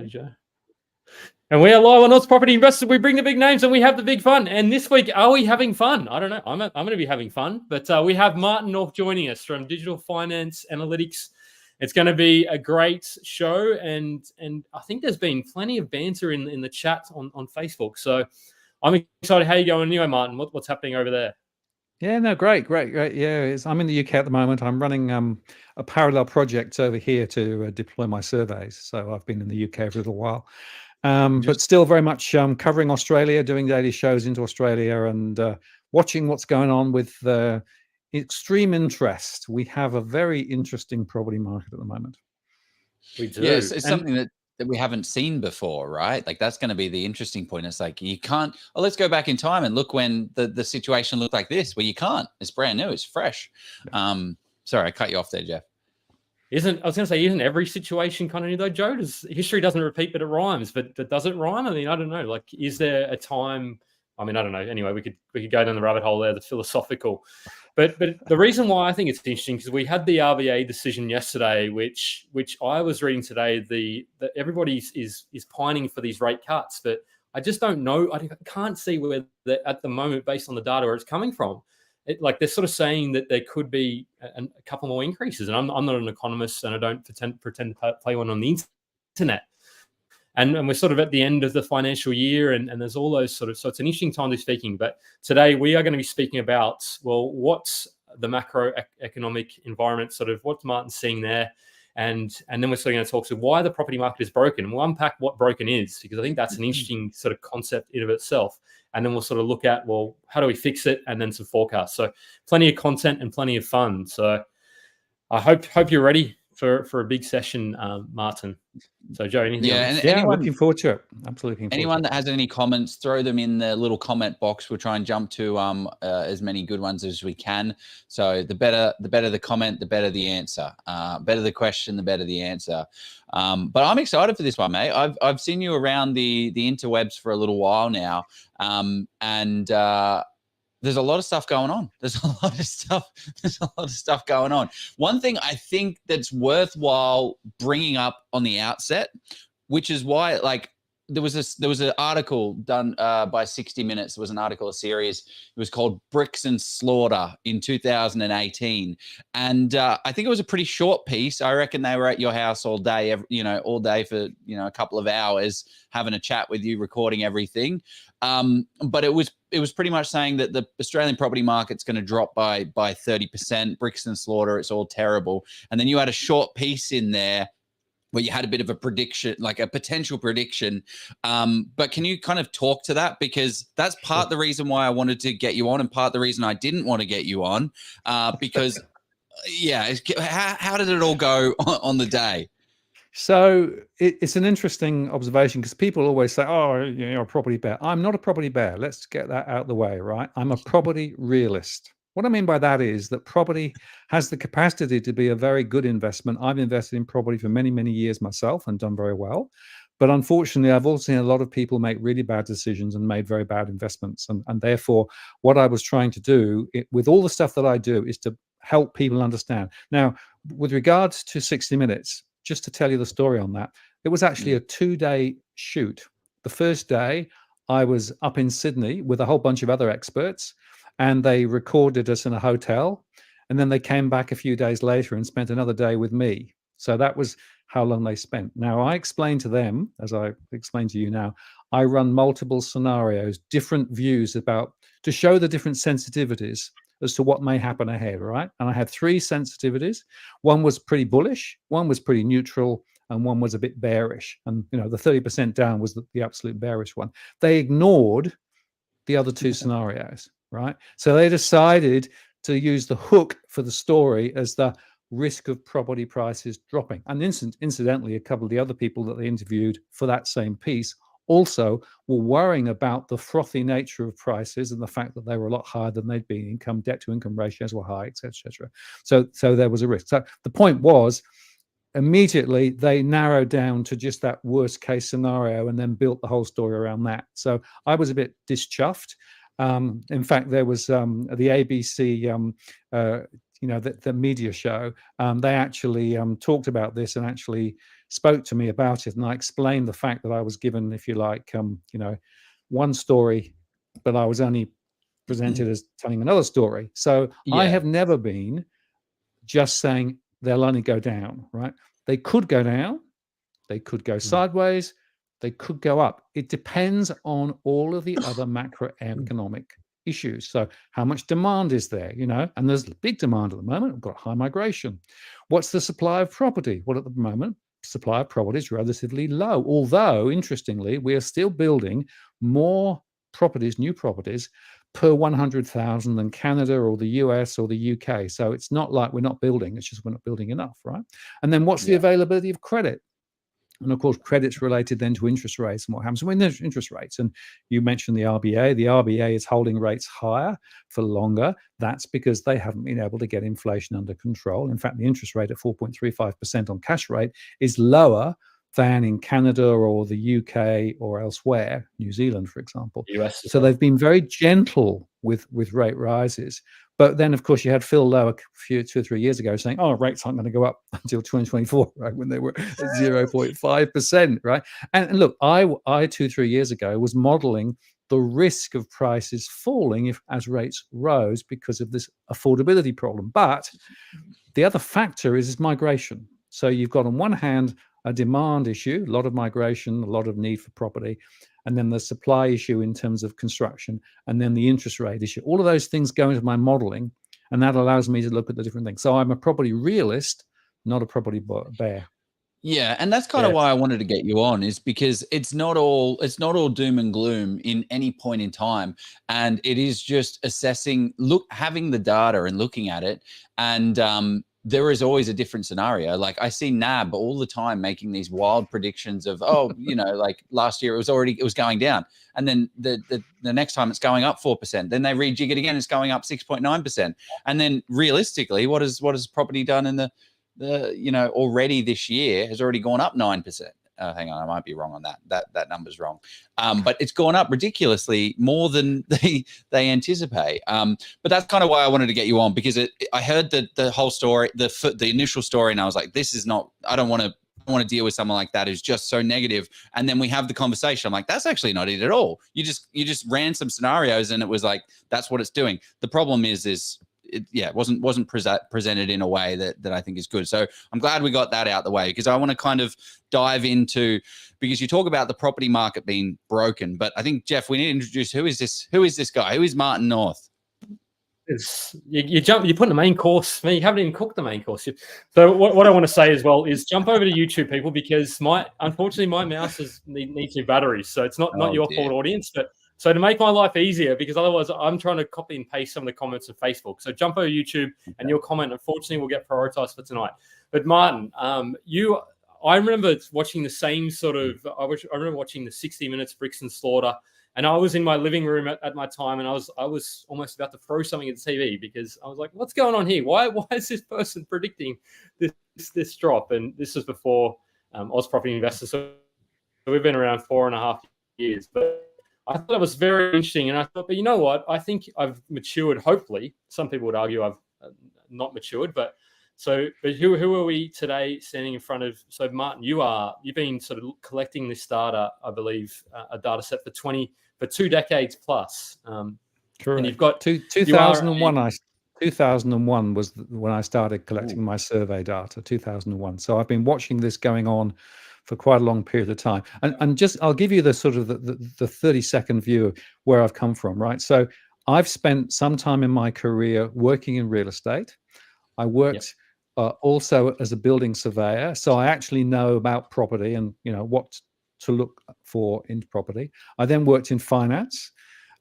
Joe. And we are live on Odds Property Investors. We bring the big names and we have the big fun. And this week, are we having fun? I don't know. I'm going to be having fun. But we have Martin North joining us from Digital Finance Analytics. It's going to be a great show. And I think there's been plenty of banter in the chat on Facebook. So I'm excited. How you going anyway, Martin? What's happening over there? Yeah, no, great. Yeah, I'm in the UK at the moment. I'm running a parallel project over here to deploy my surveys. So I've been in the UK for a little while. But still very much covering Australia, doing daily shows into Australia and watching what's going on with extreme interest. We have a very interesting property market at the moment. We do. Yes, it's something that we haven't seen before, right? Like that's going to be the interesting point. It's like you can't, let's go back in time and look when the situation looked like this, where you can't. It's brand new, it's fresh. Sorry, I cut you off there, Jeff. Isn't every situation kind of new though, Joe? History doesn't repeat, but it rhymes. But does it rhyme? I mean, I don't know. Like, is there a time? I mean, I don't know. Anyway, we could go down the rabbit hole there, the philosophical. But the reason why I think it's interesting because we had the RBA decision yesterday, which I was reading today. That everybody is pining for these rate cuts, but I just don't know. I can't see where at the moment, based on the data, where it's coming from. Like they're sort of saying that there could be a couple more increases, and I'm not an economist, and I don't pretend to play one on the internet. And we're sort of at the end of the financial year, and there's all those so it's an interesting time to be speaking. But today we are going to be speaking about what's the macroeconomic environment, sort of what Martin's seeing there, and then we're sort of going to talk to why the property market is broken, and we'll unpack what broken is because I think that's an interesting sort of concept in of itself. And then we'll sort of look at, how do we fix it? And then some forecasts. So plenty of content and plenty of fun. So I hope you're ready for a big session, Martin. So Joe, anything else? I'm looking forward to it. Absolutely. Anyone that has any comments, throw them in the little comment box. We'll try and jump to as many good ones as we can. So the better the comment, the better the answer. Better the question, the better the answer. But I'm excited for this one, mate. I've seen you around the interwebs for a little while now, and there's a lot of stuff going on. There's a lot of stuff going on. One thing I think that's worthwhile bringing up on the outset, which is why, like, there was an article done by 60 Minutes. There was an article, a series. It was called Bricks and Slaughter in 2018. And I think it was a pretty short piece. I reckon they were at your house all day, all day for, a couple of hours, having a chat with you, recording everything. But it was pretty much saying that the Australian property market's going to drop by 30%, bricks and slaughter. It's all terrible. And then you had a short piece in there where you had a bit of a prediction, like a potential prediction. But can you kind of talk to that? Because that's part of the reason why I wanted to get you on and part of the reason I didn't want to get you on. Because, how did it all go on the day? So it's an interesting observation because people always say, oh, you're a property bear. I'm not a property bear. Let's get that out of the way, right? I'm a property realist. What I mean by that is that property has the capacity to be a very good investment. I've invested in property for many, many years myself and done very well. But unfortunately, I've also seen a lot of people make really bad decisions and made very bad investments. And therefore, what I was trying to do with all the stuff that I do is to help people understand. Now, with regards to 60 Minutes, just to tell you the story on that, it was actually a 2-day shoot. The first day, I was up in Sydney with a whole bunch of other experts, and they recorded us in a hotel. And then they came back a few days later and spent another day with me. So that was how long they spent. Now, I explained to them, as I explained to you now, I run multiple scenarios, different views to show the different sensitivities as to what may happen ahead, right? And I had 3 sensitivities. One was pretty bullish, one was pretty neutral, and one was a bit bearish. And, the 30% down was the absolute bearish one. They ignored the other 2 scenarios, right? So they decided to use the hook for the story as the risk of property prices dropping. And incidentally, a couple of the other people that they interviewed for that same piece also were worrying about the frothy nature of prices and the fact that they were a lot higher than they'd been. Debt to income ratios were high, etc. So there was a risk. So the point was, immediately they narrowed down to just that worst case scenario and then built the whole story around that. So I was a bit dischuffed. In fact, there was the ABC, the media show. They actually talked about this and actually spoke to me about it, and I explained the fact that I was given, if you like, one story, but I was only presented as telling another story. So I have never been just saying they'll only go down, right? They could go down, they could go sideways, they could go up. It depends on all of the other macroeconomic issues. So how much demand is there, and there's big demand at the moment. We've got high migration. What's the supply of property? Well, at the moment, supply of property is relatively low, although interestingly, we are still building more properties, new properties per 100,000 than Canada or the US or the UK. So it's not like we're not building, it's just we're not building enough, right? And then what's the availability of credit? And of course, credit's related then to interest rates and what happens when there's interest rates. And you mentioned the RBA. The RBA is holding rates higher for longer. That's because they haven't been able to get inflation under control. In fact, the interest rate at 4.35% on cash rate is lower than in Canada or the UK or elsewhere, New Zealand, for example. US. So they've been very gentle with rate rises. But then, of course, you had Phil Lowe 2 or 3 years ago saying, oh, rates aren't going to go up until 2024, right, when they were at 0.5%, right? And look, I 2 3 years ago was modeling the risk of prices falling as rates rose because of this affordability problem. But the other factor is migration. So you've got on one hand a demand issue, a lot of migration, a lot of need for property, and then the supply issue in terms of construction, and then the interest rate issue. All of those things go into my modeling, and that allows me to look at the different things. So I'm a property realist, not a property bear. Yeah, and that's kind of why I wanted to get you on, is because it's not all doom and gloom in any point in time, and it is just assessing, having the data and looking at it, and there is always a different scenario. Like I see NAB all the time making these wild predictions of, like last year it was going down, and then the next time it's going up 4%. Then they rejig it again, it's going up 6.9%. And then realistically, what has property done in the already this year has already gone up 9%. Hang on, I might be wrong on that. That number's wrong. But it's gone up ridiculously more than they anticipate. But that's kind of why I wanted to get you on, because I heard the whole story, the initial story, and I was like, this is not. I don't want to deal with someone like that who's just so negative. And then we have the conversation. I'm like, that's actually not it at all. You just ran some scenarios, and it was like, that's what it's doing. The problem is. It wasn't presented in a way that I think is good. So I'm glad we got that out the way, because I want to kind of dive into, because you talk about the property market being broken, but I think, Jeff, we need to introduce who is this guy? Who is Martin North? You put the main course. You haven't even cooked the main course. So what I want to say as well is jump over to YouTube, people, because unfortunately my mouse needs new batteries. So it's not your fault, audience, but. So to make my life easier, because otherwise I'm trying to copy and paste some of the comments of Facebook. So jump over YouTube, and your comment, unfortunately, will get prioritized for tonight. But Martin, I remember watching the same sort of, I remember watching the 60 Minutes Bricks and Slaughter, and I was in my living room at my time, and I was almost about to throw something at the TV, because I was like, what's going on here? Why is this person predicting this drop? And this was before Oz Property Investors. So we've been around 4.5 years, but I thought it was very interesting, and I thought, but you know what? I think I've matured. Hopefully, some people would argue I've not matured, but who are we today standing in front of? So Martin, you've been sort of collecting this data, I believe, a data set for 2 decades plus. Correct. And you've got 2001. 2001 was when I started collecting my survey data. 2001. So I've been watching this going on for quite a long period of time. And just, I'll give you the sort of the 30-second view of where I've come from, right? So I've spent some time in my career working in real estate. I worked also as a building surveyor. So I actually know about property and, what to look for in property. I then worked in finance,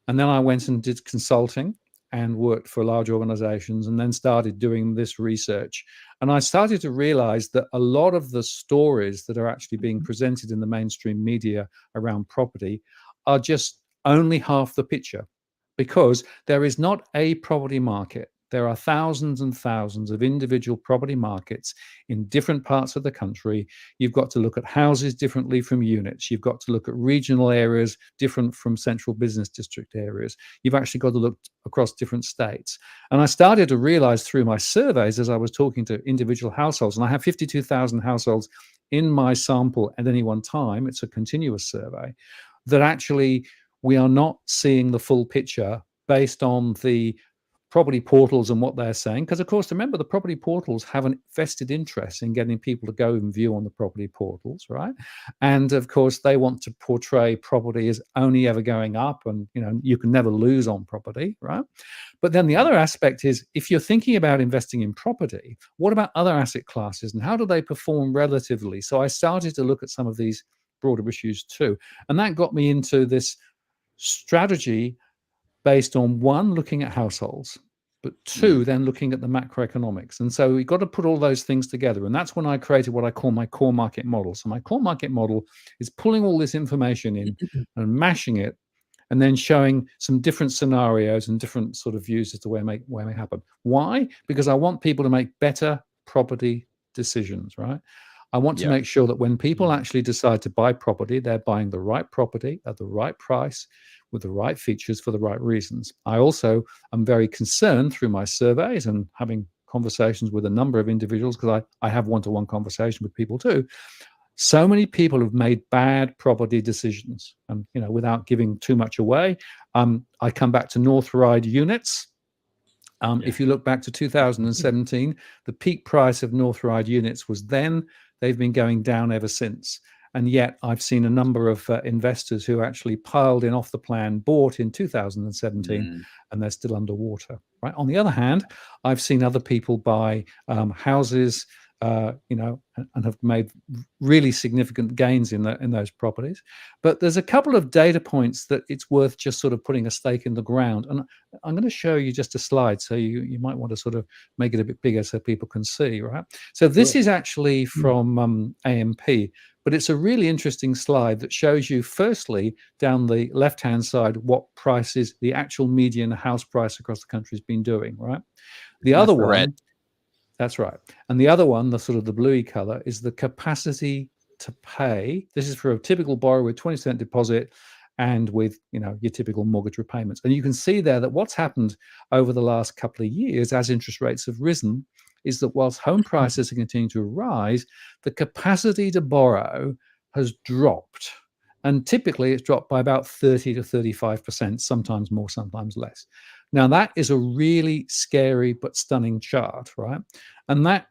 and then I went and did consulting and worked for large organizations, and then started doing this research. And I started to realize that a lot of the stories that are actually being presented in the mainstream media around property are just only half the picture, because there is not a property market. There are thousands and thousands of individual property markets in different parts of the country. You've got to look at houses differently from units. You've got to look at regional areas different from central business district areas. You've actually got to look across different states. And I started to realize through my surveys, as I was talking to individual households, and I have 52,000 households in my sample at any one time, it's a continuous survey, that actually we are not seeing the full picture based on the property portals and what they're saying. Because, of course, remember, the property portals have a vested interest in getting people to go and view on the property portals, right? And, of course, they want to portray property as only ever going up, and, you know, you can never lose on property, right? But then the other aspect is, if you're thinking about investing in property, what about other asset classes and how do they perform relatively? So I started to look at some of these broader issues too. And that got me into this strategy based on, one, looking at households, but two, then looking at the macroeconomics. And so we've got to put all those things together. And that's when I created what I call my core market model. So my core market model is pulling all this information in and mashing it, and then showing some different scenarios and different sort of views as to where it may happen. Why? Because I want people to make better property decisions, right? I want to make sure that when people actually decide to buy property, they're buying the right property at the right price with the right features for the right reasons. I also am very concerned through my surveys and having conversations with a number of individuals, because I have one-to-one conversation with people too. So many people have made bad property decisions, and, you know, without giving too much away, I come back to North Ryde units. If you look back to 2017, the peak price of North Ryde units was then. They've been going down ever since. And yet I've seen a number of investors who actually piled in off the plan, bought in 2017, and they're still underwater, right? On the other hand, I've seen other people buy houses, you know, and have made really significant gains in those properties. But there's a couple of data points that it's worth just sort of putting a stake in the ground. And I'm going to show you just a slide, so you might want to sort of make it a bit bigger so people can see, right? So this is actually from AMP, but it's a really interesting slide that shows you, firstly, down the left-hand side, what prices the actual median house price across the country has been doing, right? The other one, red. That's right. And the other one, the sort of the bluey color, is the capacity to pay. This is for a typical borrower with 20% deposit and with, you know, your typical mortgage repayments. And you can see there that what's happened over the last couple of years as interest rates have risen is that whilst home prices are continuing to rise, the capacity to borrow has dropped. And typically it's dropped by about 30 to 35%, sometimes more, sometimes less. Now, that is a really scary but stunning chart, right? And that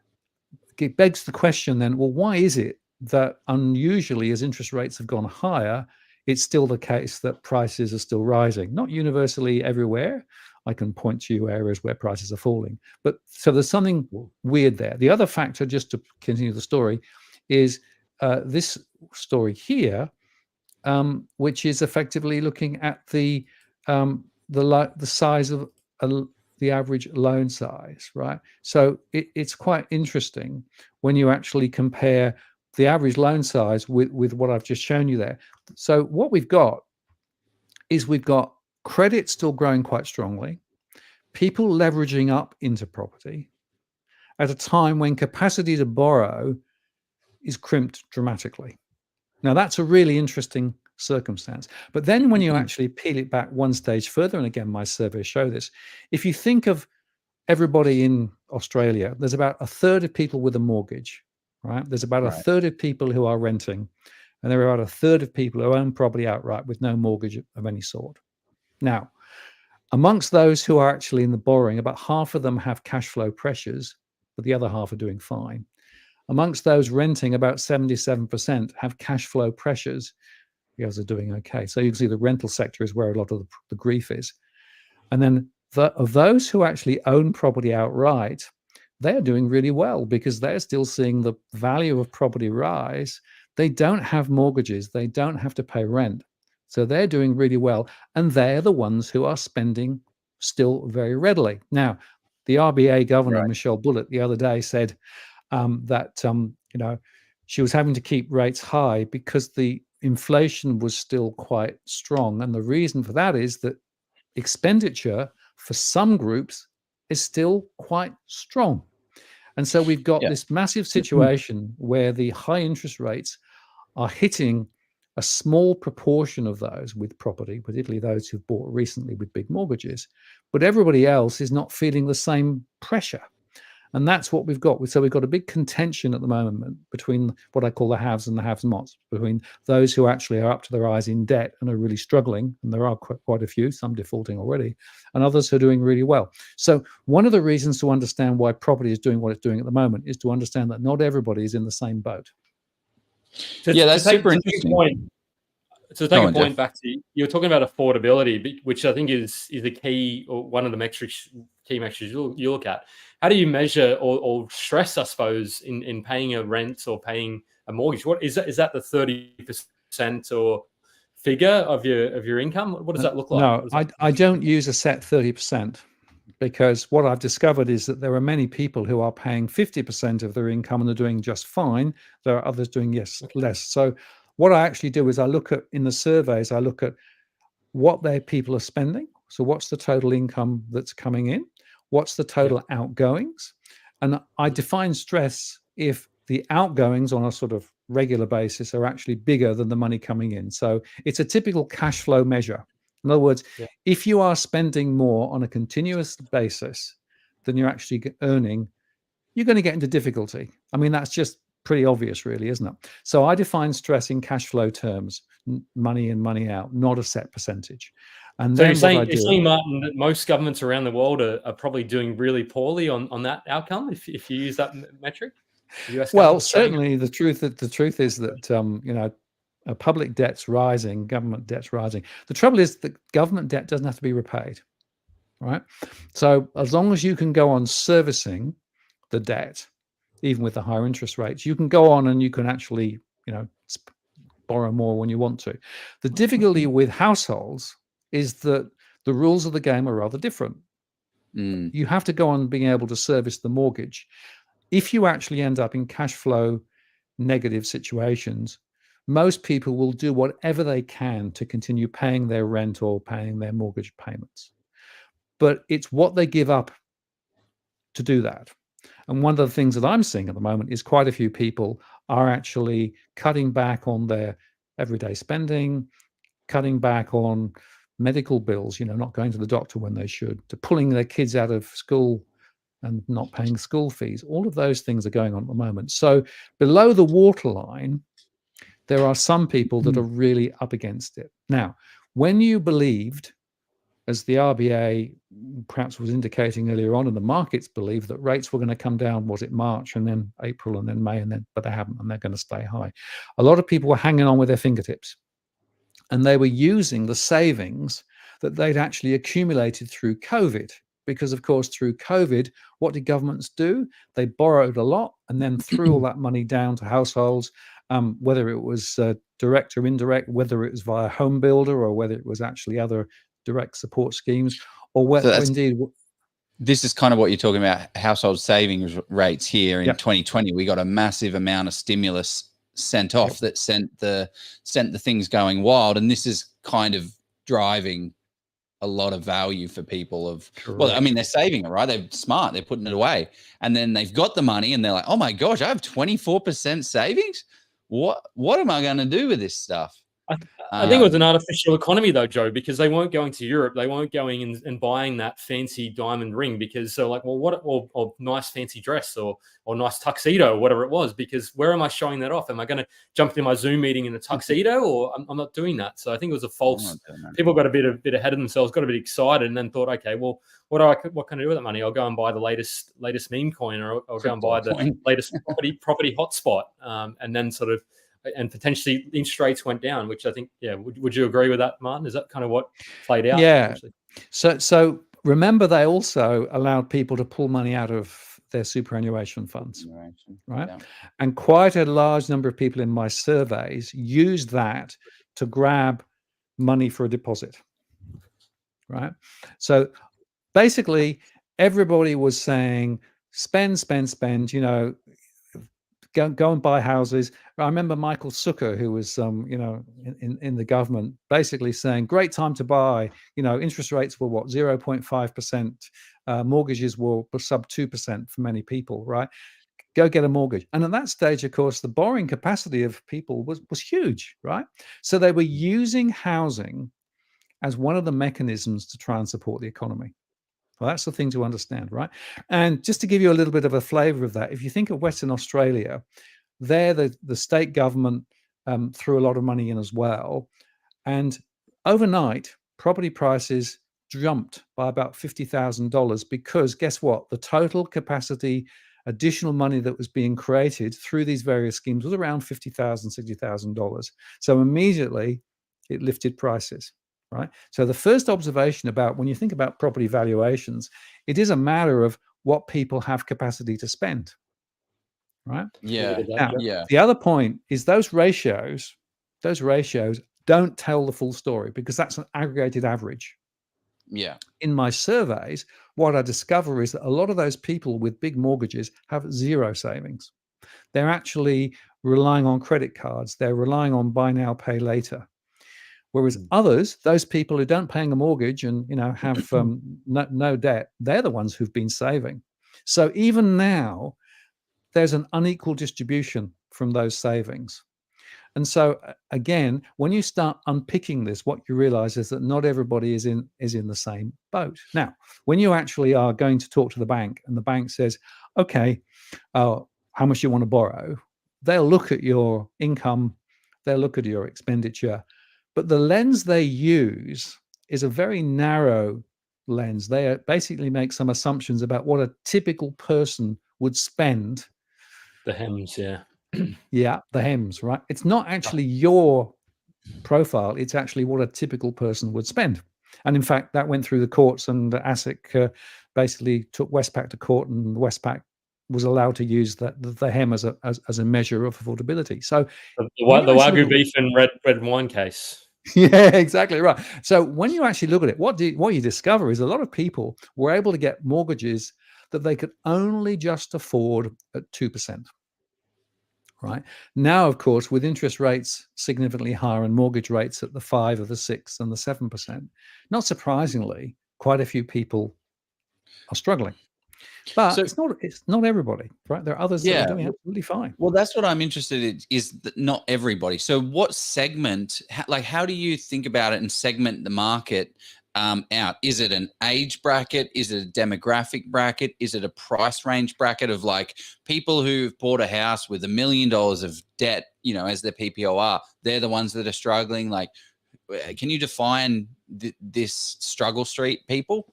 begs the question then, well, why is it that unusually, as interest rates have gone higher, it's still the case that prices are still rising? Not universally everywhere. I can point to you areas where prices are falling. But so there's something weird there. The other factor, just to continue the story, is this story here, which is effectively looking at the size of the average loan size, right? So it's quite interesting when you actually compare the average loan size with what I've just shown you there. So what we've got is we've got credit still growing quite strongly, people leveraging up into property at a time when capacity to borrow is crimped dramatically. Now, that's a really interesting circumstance. But then when you actually peel it back one stage further, and again, my surveys show this, if you think of everybody in Australia, there's about a third of people with a mortgage, right? There's about a third of people who are renting, and there are about a third of people who own property outright with no mortgage of any sort. Now, amongst those who are actually in the borrowing, about half of them have cash flow pressures, but the other half are doing fine. Amongst those renting, about 77% have cash flow pressures. The others are doing okay. So you can see the rental sector is where a lot of the grief is. And then of those who actually own property outright, they're doing really well because they're still seeing the value of property rise. They don't have mortgages. They don't have to pay rent. So they're doing really well. And they're the ones who are spending still very readily. Now, the RBA governor, Michelle Bullock, the other day said that you know, she was having to keep rates high because the inflation was still quite strong. And the reason for that is that expenditure for some groups is still quite strong. And so we've got this massive situation where the high interest rates are hitting a small proportion of those with property, particularly those who've bought recently with big mortgages, but everybody else is not feeling the same pressure. And that's what we've got. So we've got a big contention at the moment between what I call the haves and the have-nots, between those who actually are up to their eyes in debt and are really struggling, and there are quite a few, some defaulting already, and others who are doing really well. So one of the reasons to understand why property is doing what it's doing at the moment is to understand that not everybody is in the same boat. Yeah, that's super interesting. To take a point back to, you were talking about affordability, which I think is the key, or one of the key metrics you look at. How do you measure or stress, I suppose, in paying a rent or paying a mortgage? What is that? Is that the 30% or figure of your income? What does that look like? No, I don't use a set 30%, because what I've discovered is that there are many people who are paying 50% of their income and they're doing just fine. There are others doing less. So what I actually do is I look at, in the surveys, I look at what their people are spending. So what's the total income that's coming in? What's the total outgoings? And I define stress if the outgoings on a sort of regular basis are actually bigger than the money coming in. So it's a typical cash flow measure. In other words, if you are spending more on a continuous basis than you're actually earning, you're going to get into difficulty. I mean, that's just pretty obvious, really, isn't it? So I define stress in cash flow terms, money in, money out, not a set percentage. And so then you're saying, Martin, that most governments around the world are probably doing really poorly on that outcome if you use that metric? Well, certainly the truth is that public debt's rising, government debt's rising. The trouble is that government debt doesn't have to be repaid, right? So as long as you can go on servicing the debt, even with the higher interest rates, you can go on and you can actually, borrow more when you want to. The difficulty with households is that the rules of the game are rather different. You have to go on being able to service the mortgage. If you actually end up in cash flow negative situations, most people will do whatever they can to continue paying their rent or paying their mortgage payments. But it's what they give up to do that. And one of the things that I'm seeing at the moment is quite a few people are actually cutting back on their everyday spending, cutting back on medical bills, not going to the doctor when they should, to pulling their kids out of school and not paying school fees. All of those things are going on at the moment. So below the waterline, there are some people that are really up against it. Now, when you believed, as the RBA perhaps was indicating earlier on, and the markets believed that rates were going to come down, was it March and then April and then May, but they haven't, and they're going to stay high. A lot of people were hanging on with their fingertips, and they were using the savings that they'd actually accumulated through COVID. Because, of course, through COVID, what did governments do? They borrowed a lot and then threw all that money down to households, whether it was direct or indirect, whether it was via home builder or whether it was actually other direct support schemes, or whether indeed. This is kind of what you're talking about, household savings rates here in 2020. We got a massive amount of stimulus sent off that sent the things going wild. And this is kind of driving a lot of value for people well, I mean, they're saving it, right? They're smart. They're putting it away. And then they've got the money and they're like, oh my gosh, I have 24% savings. What am I going to do with this stuff? I think it was an artificial economy though, Joe, because they weren't going to Europe. They weren't going and buying that fancy diamond ring because they're like, well, or nice fancy dress or nice tuxedo or whatever it was, because where am I showing that off? Am I going to jump into my Zoom meeting in a tuxedo, or I'm not doing that? So I think it was a false, people got a bit ahead of themselves, got a bit excited and then thought, okay, well, what can I do with that money? I'll go and buy the latest meme coin, or I'll go and buy the latest property hotspot. And then sort of, and potentially interest rates went down, which I think, would you agree with that, Martin? Is that kind of what played out? Yeah. So remember, they also allowed people to pull money out of their superannuation funds, right? Yeah. And quite a large number of people in my surveys used that to grab money for a deposit, right? So basically, everybody was saying, spend, go and buy houses. I remember Michael Zucker, who was, in the government, basically saying, great time to buy. Interest rates were 0.5%. Mortgages were sub 2% for many people, right? Go get a mortgage. And at that stage, of course, the borrowing capacity of people was huge, right? So they were using housing as one of the mechanisms to try and support the economy. Well, that's the thing to understand, right? And just to give you a little bit of a flavor of that, if you think of Western Australia, there the state government threw a lot of money in as well. And overnight, property prices jumped by about $50,000 because guess what? The total capacity, additional money that was being created through these various schemes was around $50,000, $60,000. So immediately it lifted prices, right? So the first observation about when you think about property valuations, it is a matter of what people have capacity to spend, right? Yeah. Now, Yeah. the other point is those ratios don't tell the full story because that's an aggregated average. Yeah. In my surveys, what I discover is that a lot of those people with big mortgages have zero savings. They're actually relying on credit cards. They're relying on buy now, pay later. Whereas others, those people who don't paying a mortgage and have no debt, they're the ones who've been saving. So even now, there's an unequal distribution from those savings. And so again, when you start unpicking this, what you realize is that not everybody is in the same boat. Now, when you actually are going to talk to the bank and the bank says, okay, how much do you want to borrow? They'll look at your income, they'll look at your expenditure, but the lens they use is a very narrow lens. They basically make some assumptions about what a typical person would spend. The hems, yeah. Yeah, the hems, right? It's not actually your profile. It's actually what a typical person would spend. And in fact, that went through the courts, and ASIC basically took Westpac to court, and Westpac was allowed to use the hem as a measure of affordability. So the Wagyu beef and red wine case. Yeah, exactly right. So when you actually look at it, what you discover is a lot of people were able to get mortgages that they could only just afford at 2%. Right now, of course, with interest rates significantly higher and mortgage rates at the 5 or the 6 and the 7%, not surprisingly, quite a few people are struggling. But So- it's not everybody, right? There are others that Yeah. are doing absolutely fine. Well, that's what I'm interested in, is that not everybody. So what segment, how do you think about it and segment the market out? Is it an age bracket? Is it a demographic bracket? Is it a price range bracket of like people who've bought a house with $1 million of debt, as their PPOR? They're the ones that are struggling. Like, can you define this struggle street people?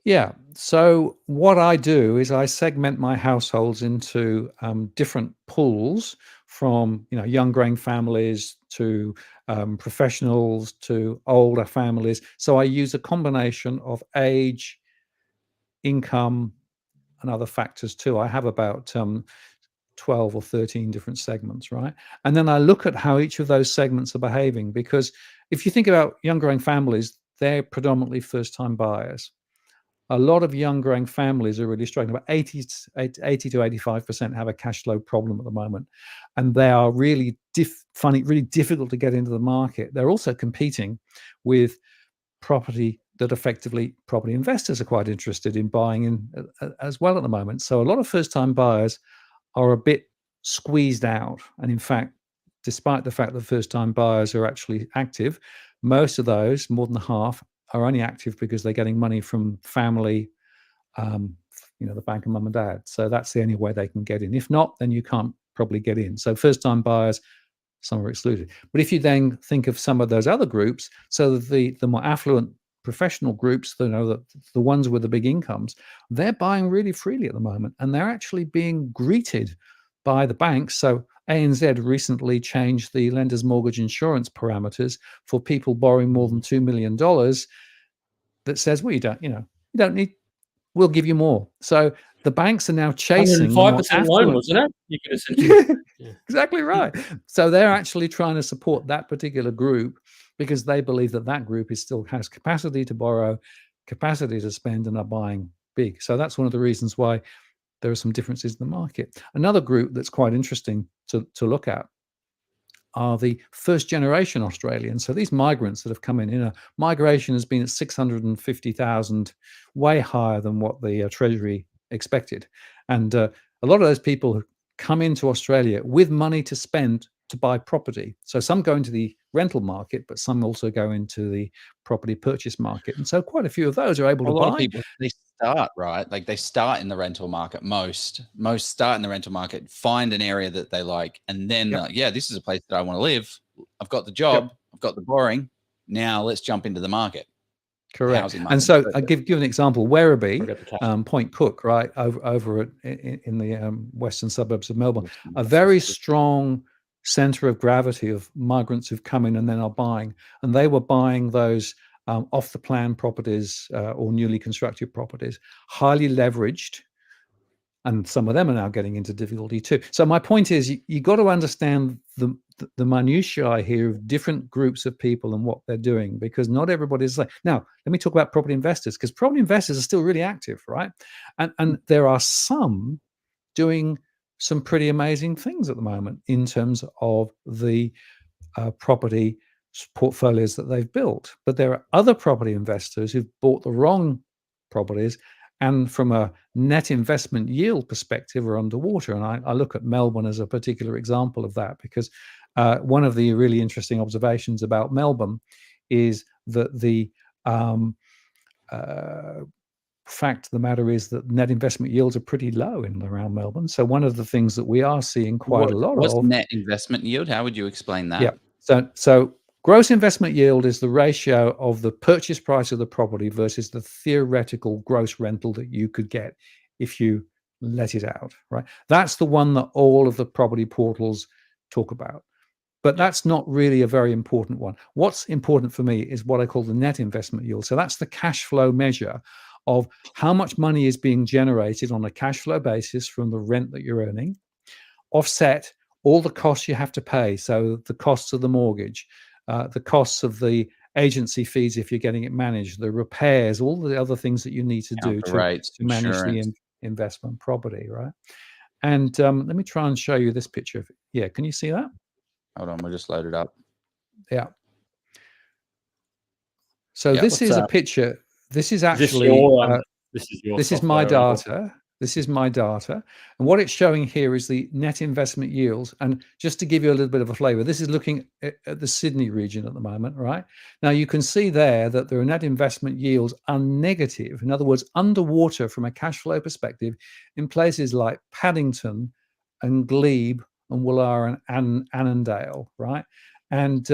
Yeah. So what I do is I segment my households into different pools, from young growing families to professionals to older families. So I use a combination of age, income, and other factors too. I have about 12 or 13 different segments, right? And then I look at how each of those segments are behaving, because if you think about young growing families, they're predominantly first-time buyers. A lot of young growing families are really struggling. About 80 to 85% have a cash flow problem at the moment. And they are really finding it really difficult to get into the market. They're also competing with property that effectively property investors are quite interested in buying in as well at the moment. So a lot of first-time buyers are a bit squeezed out. And in fact, despite the fact that first-time buyers are actually active, most of those, more than half, are only active because they're getting money from family, the bank and mum and dad. So that's the only way they can get in. If not, then you can't probably get in. So first-time buyers, some are excluded. But if you then think of some of those other groups, so the more affluent professional groups, the ones with the big incomes, they're buying really freely at the moment, and they're actually being greeted by the banks. So ANZ recently changed the lender's mortgage insurance parameters for people borrowing more than $2 million. That says, well, you don't need. We'll give you more. So the banks are now chasing 5% loan, wasn't it? You could essentially. Yeah. Exactly right. So they're actually trying to support that particular group because they believe that group still has capacity to borrow, capacity to spend, and are buying big. So that's one of the reasons why there are some differences in the market. Another group that's quite interesting to look at are the first generation Australians. So these migrants that have come in, migration has been at 650,000, way higher than what the Treasury expected. And a lot of those people come into Australia with money to spend to buy property. So some go into the rental market, but some also go into the property purchase market. And so quite a few of those are able A to lot of buy. people, they start, right? Like they start in the rental market. Most start in the rental market, find an area that they like, and then Yep. they're like, yeah, this is a place that I want to live. I've got the job, I've got the borrowing. Now let's jump into the market. Correct. Housing And market. so I give an example. Werribee, Forget the cash. Point Cook, right over in the western suburbs of Melbourne, Western a very suburbs. strong center of gravity of migrants who've come in and then are buying, and they were buying those off the plan properties or newly constructed properties, highly leveraged. And some of them are now getting into difficulty too. So my point is, you got to understand the minutiae here of different groups of people and what they're doing, because not everybody's like. Now, let me talk about property investors, because property investors are still really active, right? And there are some doing some pretty amazing things at the moment in terms of the property portfolios that they've built. But there are other property investors who've bought the wrong properties, and from a net investment yield perspective are underwater. And I look at Melbourne as a particular example of that, because one of the really interesting observations about Melbourne is that the fact of the matter is that net investment yields are pretty low in and around Melbourne. So one of the things that we are seeing quite a lot What's of net investment yield? How would you explain that? Yeah. So gross investment yield is the ratio of the purchase price of the property versus the theoretical gross rental that you could get if you let it out, right? That's the one that all of the property portals talk about. But that's not really a very important one. What's important for me is what I call the net investment yield. So that's the cash flow measure of how much money is being generated on a cash flow basis from the rent that you're earning, offset all the costs you have to pay. So the costs of the mortgage, the costs of the agency fees if you're getting it managed, the repairs, all the other things that you need to do to manage the investment property, right? And let me try and show you this picture. Yeah, can you see that? Hold on, we'll just load it up. Yeah. So this is a picture. This is actually this is my data. This is my data. And what it's showing here is the net investment yields. And just to give you a little bit of a flavor, this is looking at the Sydney region at the moment, right? Now you can see there that their net investment yields are negative. In other words, underwater from a cash flow perspective in places like Paddington and Glebe and Woollahra and Annandale, right? And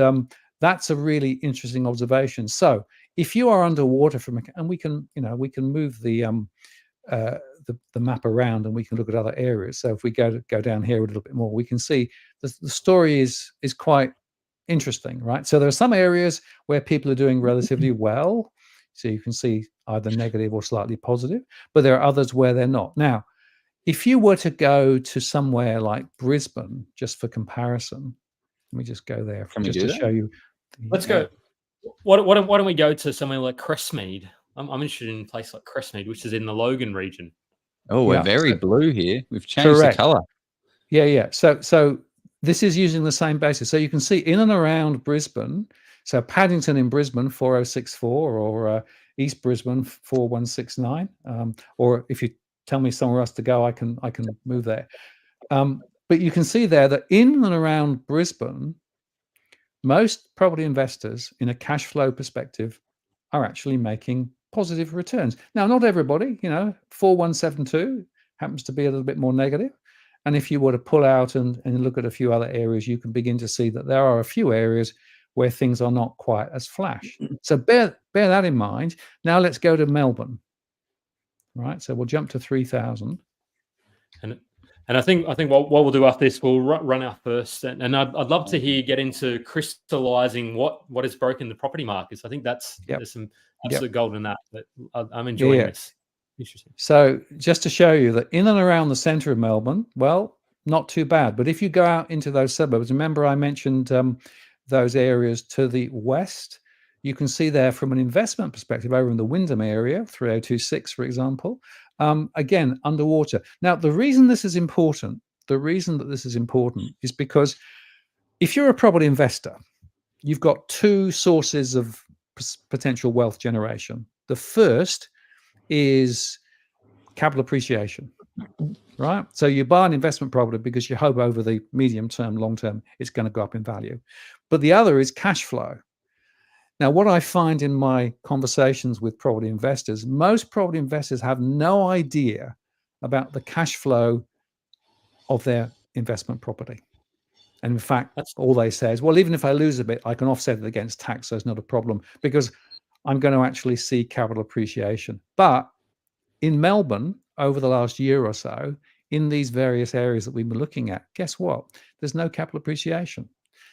that's a really interesting observation. So if you are underwater from, and we can move the map around and we can look at other areas. So if we go down here a little bit more, we can see the story is quite interesting, right? So there are some areas where people are doing relatively well. So you can see either negative or slightly positive, but there are others where they're not. Now, if you were to go to somewhere like Brisbane, just for comparison, let me just go there just to show you. Let's go. Why don't we go to somewhere like Crestmead? I'm interested in a place like Crestmead, which is in the Logan region. Oh, we're very blue here. We've changed the color. Yeah. So this is using the same basis. So you can see in and around Brisbane. So Paddington in Brisbane 4064, or East Brisbane 4169. Or if you tell me somewhere else to go, I can move there. But you can see there that in and around Brisbane, most property investors in a cash flow perspective are actually making positive returns. Now, not everybody, 4172 happens to be a little bit more negative. And if you were to pull out and look at a few other areas, you can begin to see that there are a few areas where things are not quite as flash. So bear that in mind. Now let's go to Melbourne. Right, so we'll jump to 3,000. And I think what we'll do after this, we'll run our first, and I'd love to get into crystallizing what has broken the property markets. I think there's some absolute gold in that. But I'm enjoying this. Interesting. So just to show you that in and around the centre of Melbourne, well, not too bad. But if you go out into those suburbs, remember I mentioned those areas to the west. You can see there from an investment perspective over in the Wyndham area, 3026, for example. Again, underwater. Now, the reason this is important, is because if you're a property investor, you've got two sources of potential wealth generation. The first is capital appreciation. right? So you buy an investment property because you hope over the medium term, long term, it's going to go up in value. But the other is cash flow. Now, what I find in my conversations with property investors, most property investors have no idea about the cash flow of their investment property. And in fact, all they say is, well, even if I lose a bit, I can offset it against tax, so it's not a problem because I'm going to actually see capital appreciation. But in Melbourne, over the last year or so, in these various areas that we've been looking at, guess what? There's no capital appreciation.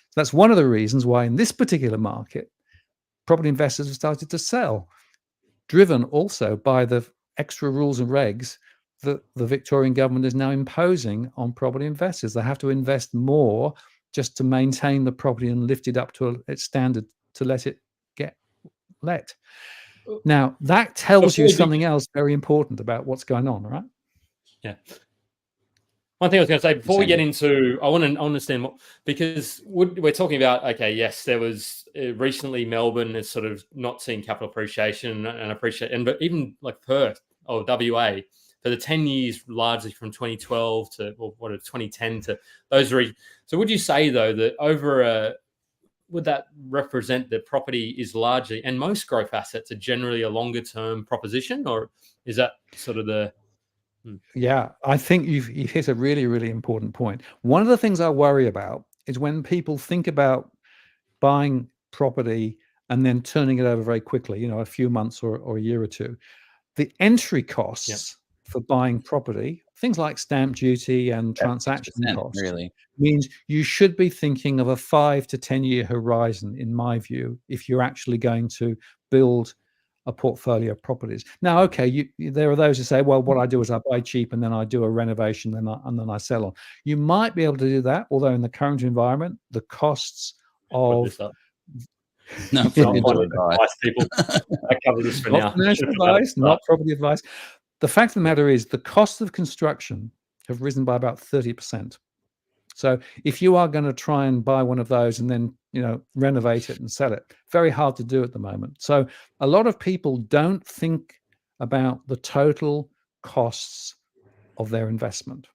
So that's one of the reasons why in this particular market, property investors have started to sell, driven also by the extra rules and regs that the Victorian government is now imposing on property investors. They have to invest more just to maintain the property and lift it up to its standard to let it get let. Now, that tells you something else very important about what's going on, right? Yeah. One thing I was going to say before we get into, I want to understand what, because we're talking about, okay, yes, there was recently Melbourne is sort of not seeing capital appreciation but even like Perth or WA for the 10 years, largely from 2012 to 2010 to those. So would you say though that would that represent that property is largely, and most growth assets are generally a longer term proposition, or is that sort of the... Yeah, I think you've hit a really, really important point. One of the things I worry about is when people think about buying property and then turning it over very quickly, a few months or a year or two, the entry costs for buying property, things like stamp duty and transaction costs, really means you should be thinking of a 5 to 10 year horizon, in my view, if you're actually going to build a portfolio of properties. Now, okay, there are those who say, well, what I do is I buy cheap and then I do a renovation and then I sell on. You might be able to do that, although in the current environment, the costs of... No, advice, people. I cover this for now. Financial advice, not property advice. The fact of the matter is the costs of construction have risen by about 30%. So if you are going to try and buy one of those and then, renovate it and sell it, very hard to do at the moment. So a lot of people don't think about the total costs of their investment.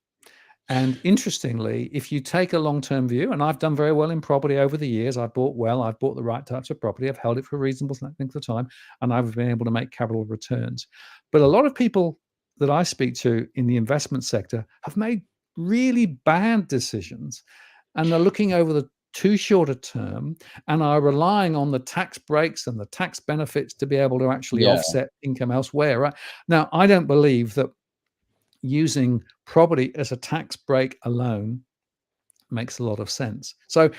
And interestingly, if you take a long-term view, and I've done very well in property over the years, I've bought the right types of property, I've held it for a reasonable length of time, and I've been able to make capital returns. But a lot of people that I speak to in the investment sector have made really bad decisions, and they're looking over the too short a term and are relying on the tax breaks and the tax benefits to be able to actually offset income elsewhere. Right now, I don't believe that using property as a tax break alone makes a lot of sense. So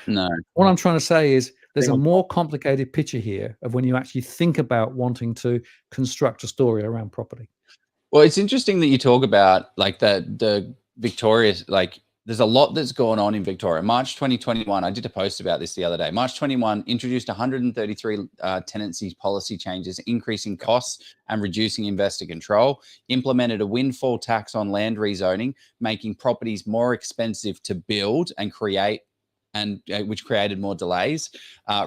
what I'm trying to say is there's a more complicated picture here of when you actually think about wanting to construct a story around property. Well, it's interesting that you talk about like the Victoria, like there's a lot that's going on in Victoria. March 2021, I did a post about this the other day. March 21 introduced 133 tenancy policy changes, increasing costs and reducing investor control, implemented a windfall tax on land rezoning, making properties more expensive to build and create, and which created more delays.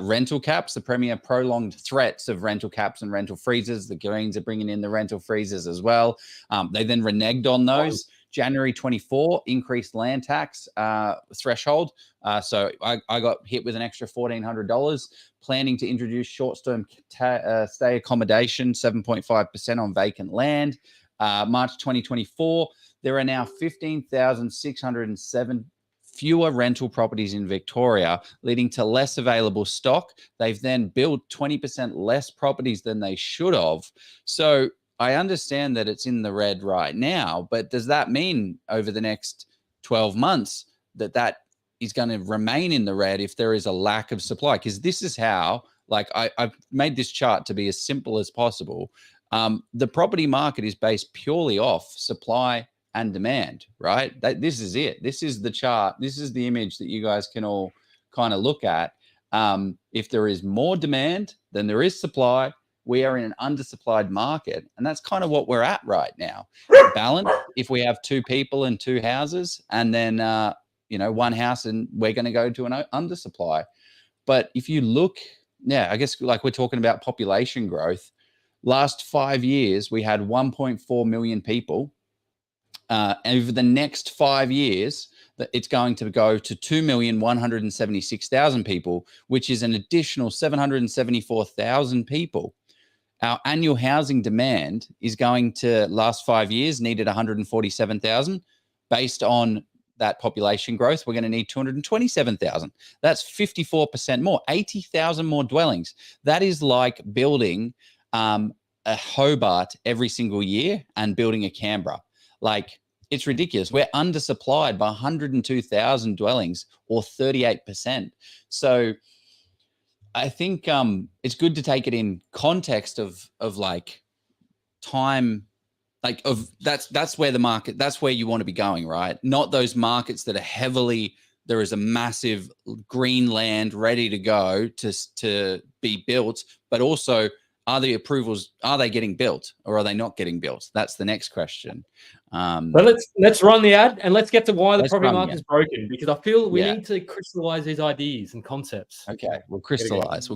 Rental caps, the Premier prolonged threats of rental caps and rental freezes. The Greens are bringing in the rental freezes as well. They then reneged on those. January 24, increased land tax threshold. So I got hit with an extra $1,400. Planning to introduce short-term stay accommodation, 7.5% on vacant land. March 2024, there are now 15,607 fewer rental properties in Victoria, leading to less available stock. They've then built 20% less properties than they should have. So I understand that it's in the red right now, but does that mean over the next 12 months that is going to remain in the red if there is a lack of supply? Because this is how, like, I've made this chart to be as simple as possible. The property market is based purely off supply and demand, right? This is it. This is the chart. This is the image that you guys can all kind of look at. If there is more demand than there is supply, we are in an undersupplied market. And that's kind of what we're at right now. Balance, if we have two people and two houses, and then, one house, and we're going to go to an undersupply. But if you look, I guess like we're talking about population growth, last 5 years, we had 1.4 million people over the next 5 years, that it's going to go to 2,176,000 people, which is an additional 774,000 people. Our annual housing demand is going to last 5 years, needed 147,000. Based on that population growth, we're going to need 227,000. That's 54% more, 80,000 more dwellings. That is like building a Hobart every single year and building a Canberra. Like, it's ridiculous. We're undersupplied by 102,000 dwellings, or 38%. So I think it's good to take it in context of like time, like of that's where the market, that's where you want to be going, right? Not those markets that are heavily, there is a massive green land ready to go to be built, but also, are the approvals, are they getting built or are they not getting built? That's the next question. But let's run the ad and let's get to why the property market is broken, because I feel we need to crystallize these ideas and concepts. Okay, we'll crystallize.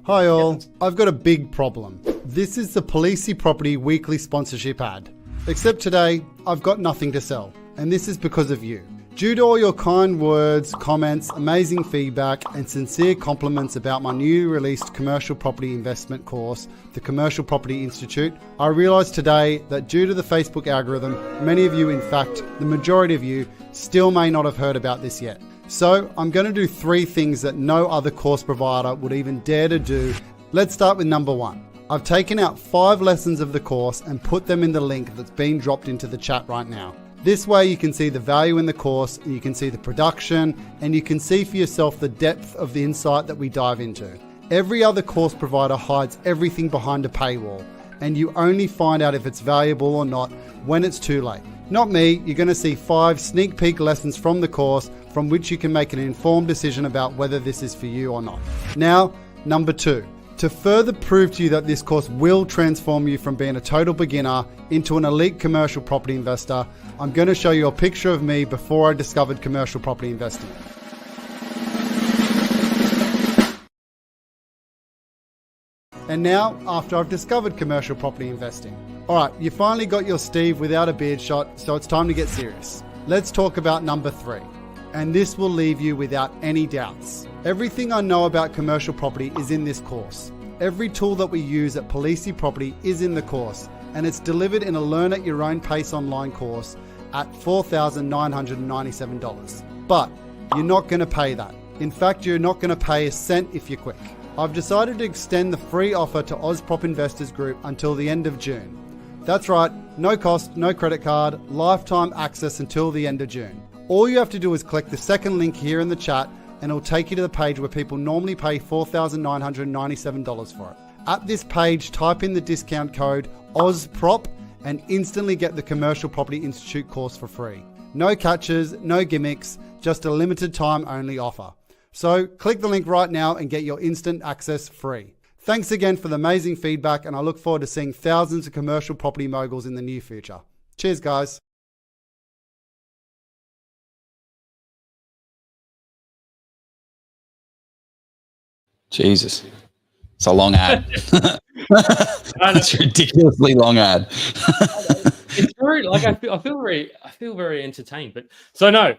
Hi all, I've got a big problem. This is the Policey Property weekly sponsorship ad. Except today, I've got nothing to sell, and this is because of you. Due to all your kind words, comments, amazing feedback, and sincere compliments about my newly released commercial property investment course, the Commercial Property Institute, I realised today that due to the Facebook algorithm, many of you, in fact, the majority of you, still may not have heard about this yet. So I'm going to do 3 things that no other course provider would even dare to do. Let's start with number 1. I've taken out 5 lessons of the course and put them in the link that's been dropped into the chat right now. This way you can see the value in the course, and you can see the production, and you can see for yourself the depth of the insight that we dive into. Every other course provider hides everything behind a paywall, and you only find out if it's valuable or not when it's too late. Not me, you're going to see 5 sneak peek lessons from the course from which you can make an informed decision about whether this is for you or not. Now, number 2. To further prove to you that this course will transform you from being a total beginner into an elite commercial property investor, I'm going to show you a picture of me before I discovered commercial property investing. And now, after I've discovered commercial property investing. Alright, you finally got your Steve without a beard shot, so it's time to get serious. Let's talk about number 3. And this will leave you without any doubts. Everything I know about commercial property is in this course. Every tool that we use at Policey Property is in the course, and it's delivered in a learn at your own pace online course at $4,997. But you're not going to pay that. In fact, you're not going to pay a cent if you're quick. I've decided to extend the free offer to OzProp Investors Group until the end of June. That's right, no cost, no credit card, lifetime access until the end of June. All you have to do is click the second link here in the chat, and it'll take you to the page where people normally pay $4,997 for it. At this page, type in the discount code OZPROP and instantly get the Commercial Property Institute course for free. No catches, no gimmicks, just a limited time only offer. So click the link right now and get your instant access free. Thanks again for the amazing feedback, and I look forward to seeing thousands of commercial property moguls in the near future. Cheers, guys. Jesus, it's a long ad. It's a ridiculously long ad. It's very, like, I feel very entertained. But so no,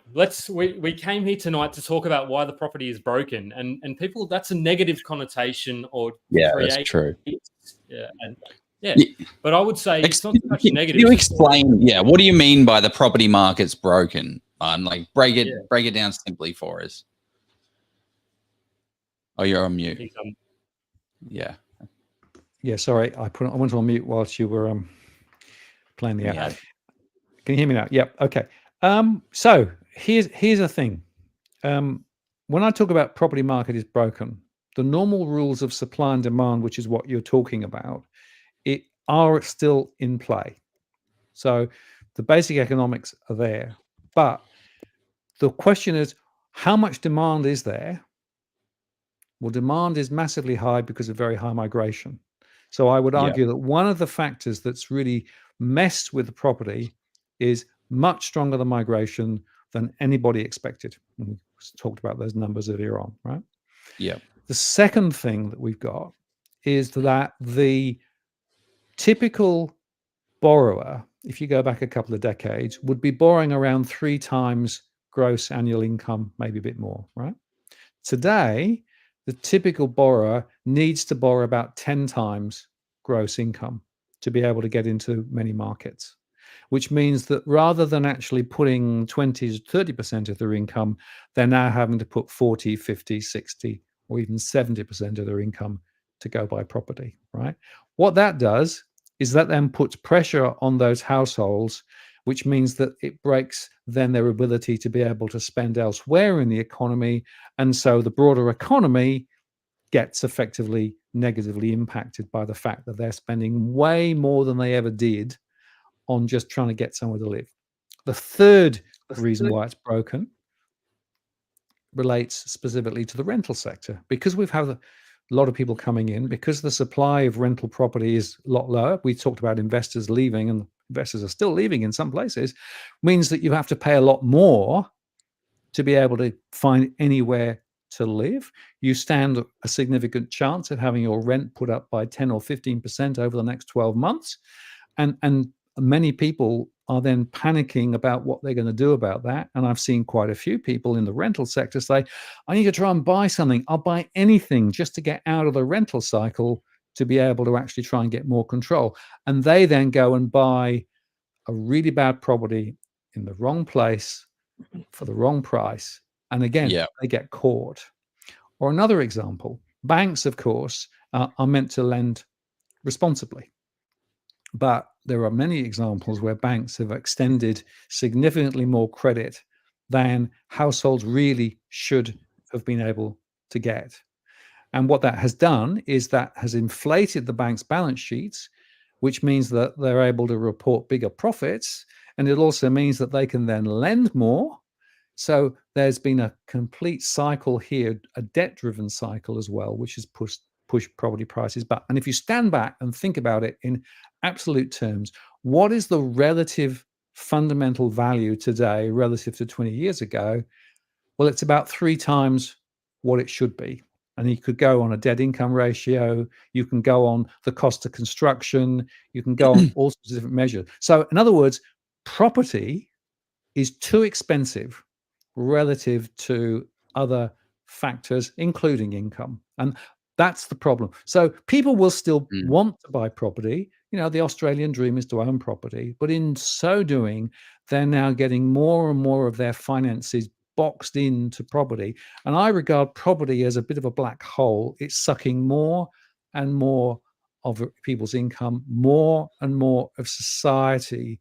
we came here tonight to talk about why the property is broken, and people, that's a negative connotation, or that's true. But I would say it's not so much negative. Can you explain? Yeah, what do you mean by the property market's broken? Like break it down simply for us. Oh, you're on mute. Yeah. Sorry, I went on mute whilst you were playing the ad. Can you hear me now? Yep. Okay. So here's a thing. When I talk about property market is broken, the normal rules of supply and demand, which is what you're talking about, are still in play. So the basic economics are there, but the question is, how much demand is there? Well, demand is massively high because of very high migration. So I would argue that one of the factors that's really messed with the property is much stronger the migration than anybody expected. We talked about those numbers earlier on, right? Yeah. The second thing that we've got is that the typical borrower if you go back a couple of decades, would be borrowing around 3 times gross annual income, maybe a bit more, right? Today, the typical borrower needs to borrow about 10 times gross income to be able to get into many markets, which means that rather than actually putting 20 to 30% of their income, they're now having to put 40, 50, 60, or even 70% of their income to go buy property, right? What that does is that then puts pressure on those households, which means that it breaks then their ability to be able to spend elsewhere in the economy. And so the broader economy gets effectively negatively impacted by the fact that they're spending way more than they ever did on just trying to get somewhere to live. The third reason why it's broken relates specifically to the rental sector, because we've had a lot of people coming in, because the supply of rental property is a lot lower. We talked about investors leaving, and investors are still leaving in some places, means that you have to pay a lot more to be able to find anywhere to live. You stand a significant chance of having your rent put up by 10 or 15% over the next 12 months. And many people are then panicking about what they're going to do about that. And I've seen quite a few people in the rental sector say, I need to try and buy something. I'll buy anything just to get out of the rental cycle to be able to actually try and get more control. And they then go and buy a really bad property in the wrong place for the wrong price. And again, they get caught. Or another example, banks, of course, are meant to lend responsibly. But there are many examples where banks have extended significantly more credit than households really should have been able to get. And what that has done is that has inflated the bank's balance sheets, which means that they're able to report bigger profits. And it also means that they can then lend more. So there's been a complete cycle here, a debt-driven cycle as well, which has pushed property prices back. And if you stand back and think about it in absolute terms, what is the relative fundamental value today relative to 20 years ago? Well, it's about 3 times what it should be. And you could go on a debt income ratio, you can go on the cost of construction, you can go on all sorts of different measures. So in other words, property is too expensive relative to other factors, including income. And that's the problem. So people will still want to buy property. You know, the Australian dream is to own property, but in so doing, they're now getting more and more of their finances boxed into property. And I regard property as a bit of a black hole. It's sucking more and more of people's income, more and more of society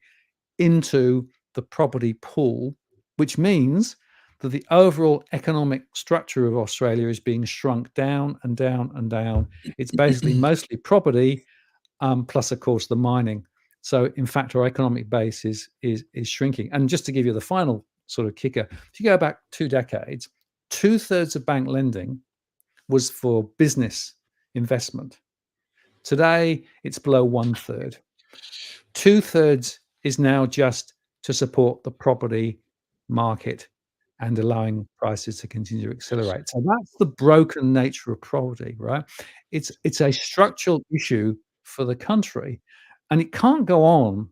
into the property pool, which means that the overall economic structure of Australia is being shrunk down and down and down. It's basically mostly property, plus, of course, the mining. So, in fact, our economic base is shrinking. And just to give you the final sort of kicker, if you go back 2 decades, 2/3 of bank lending was for business investment. Today, it's below 1/3. 2/3 is now just to support the property market and allowing prices to continue to accelerate. So that's the broken nature of property, right? It's a structural issue for the country, and it can't go on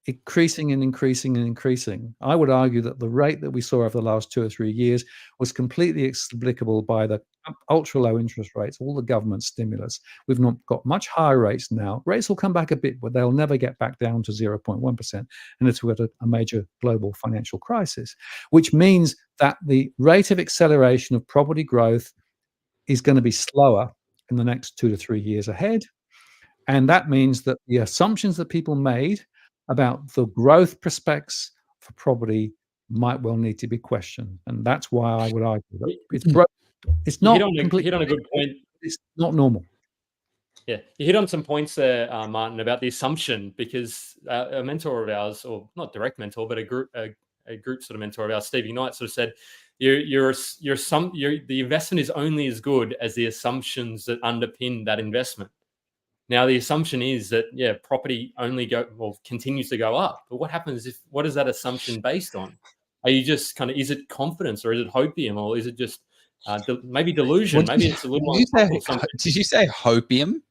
increasing and increasing and increasing. I would argue that the rate that we saw over the last 2 or 3 years was completely explicable by the ultra low interest rates, all the government stimulus. We've not got much higher rates now. Rates will come back a bit, but they'll never get back down to 0.1% unless we've got a major global financial crisis, which means that the rate of acceleration of property growth is going to be slower in the next 2 to 3 years ahead. And that means that the assumptions that people made about the growth prospects for property might well need to be questioned. And that's why I would argue that it's not completely, hit on a good point. It's not normal. Yeah, you hit on some points there, Martin, about the assumption, because a mentor of ours, or not direct mentor, but a group sort of mentor of ours, Stevie Knight, sort of said, the investment is only as good as the assumptions that underpin that investment. Now, the assumption is that, property continues to go up. But what is that assumption based on? Are you just is it confidence, or is it hopium, or is it just maybe delusion? Maybe it's a little did you say hopium?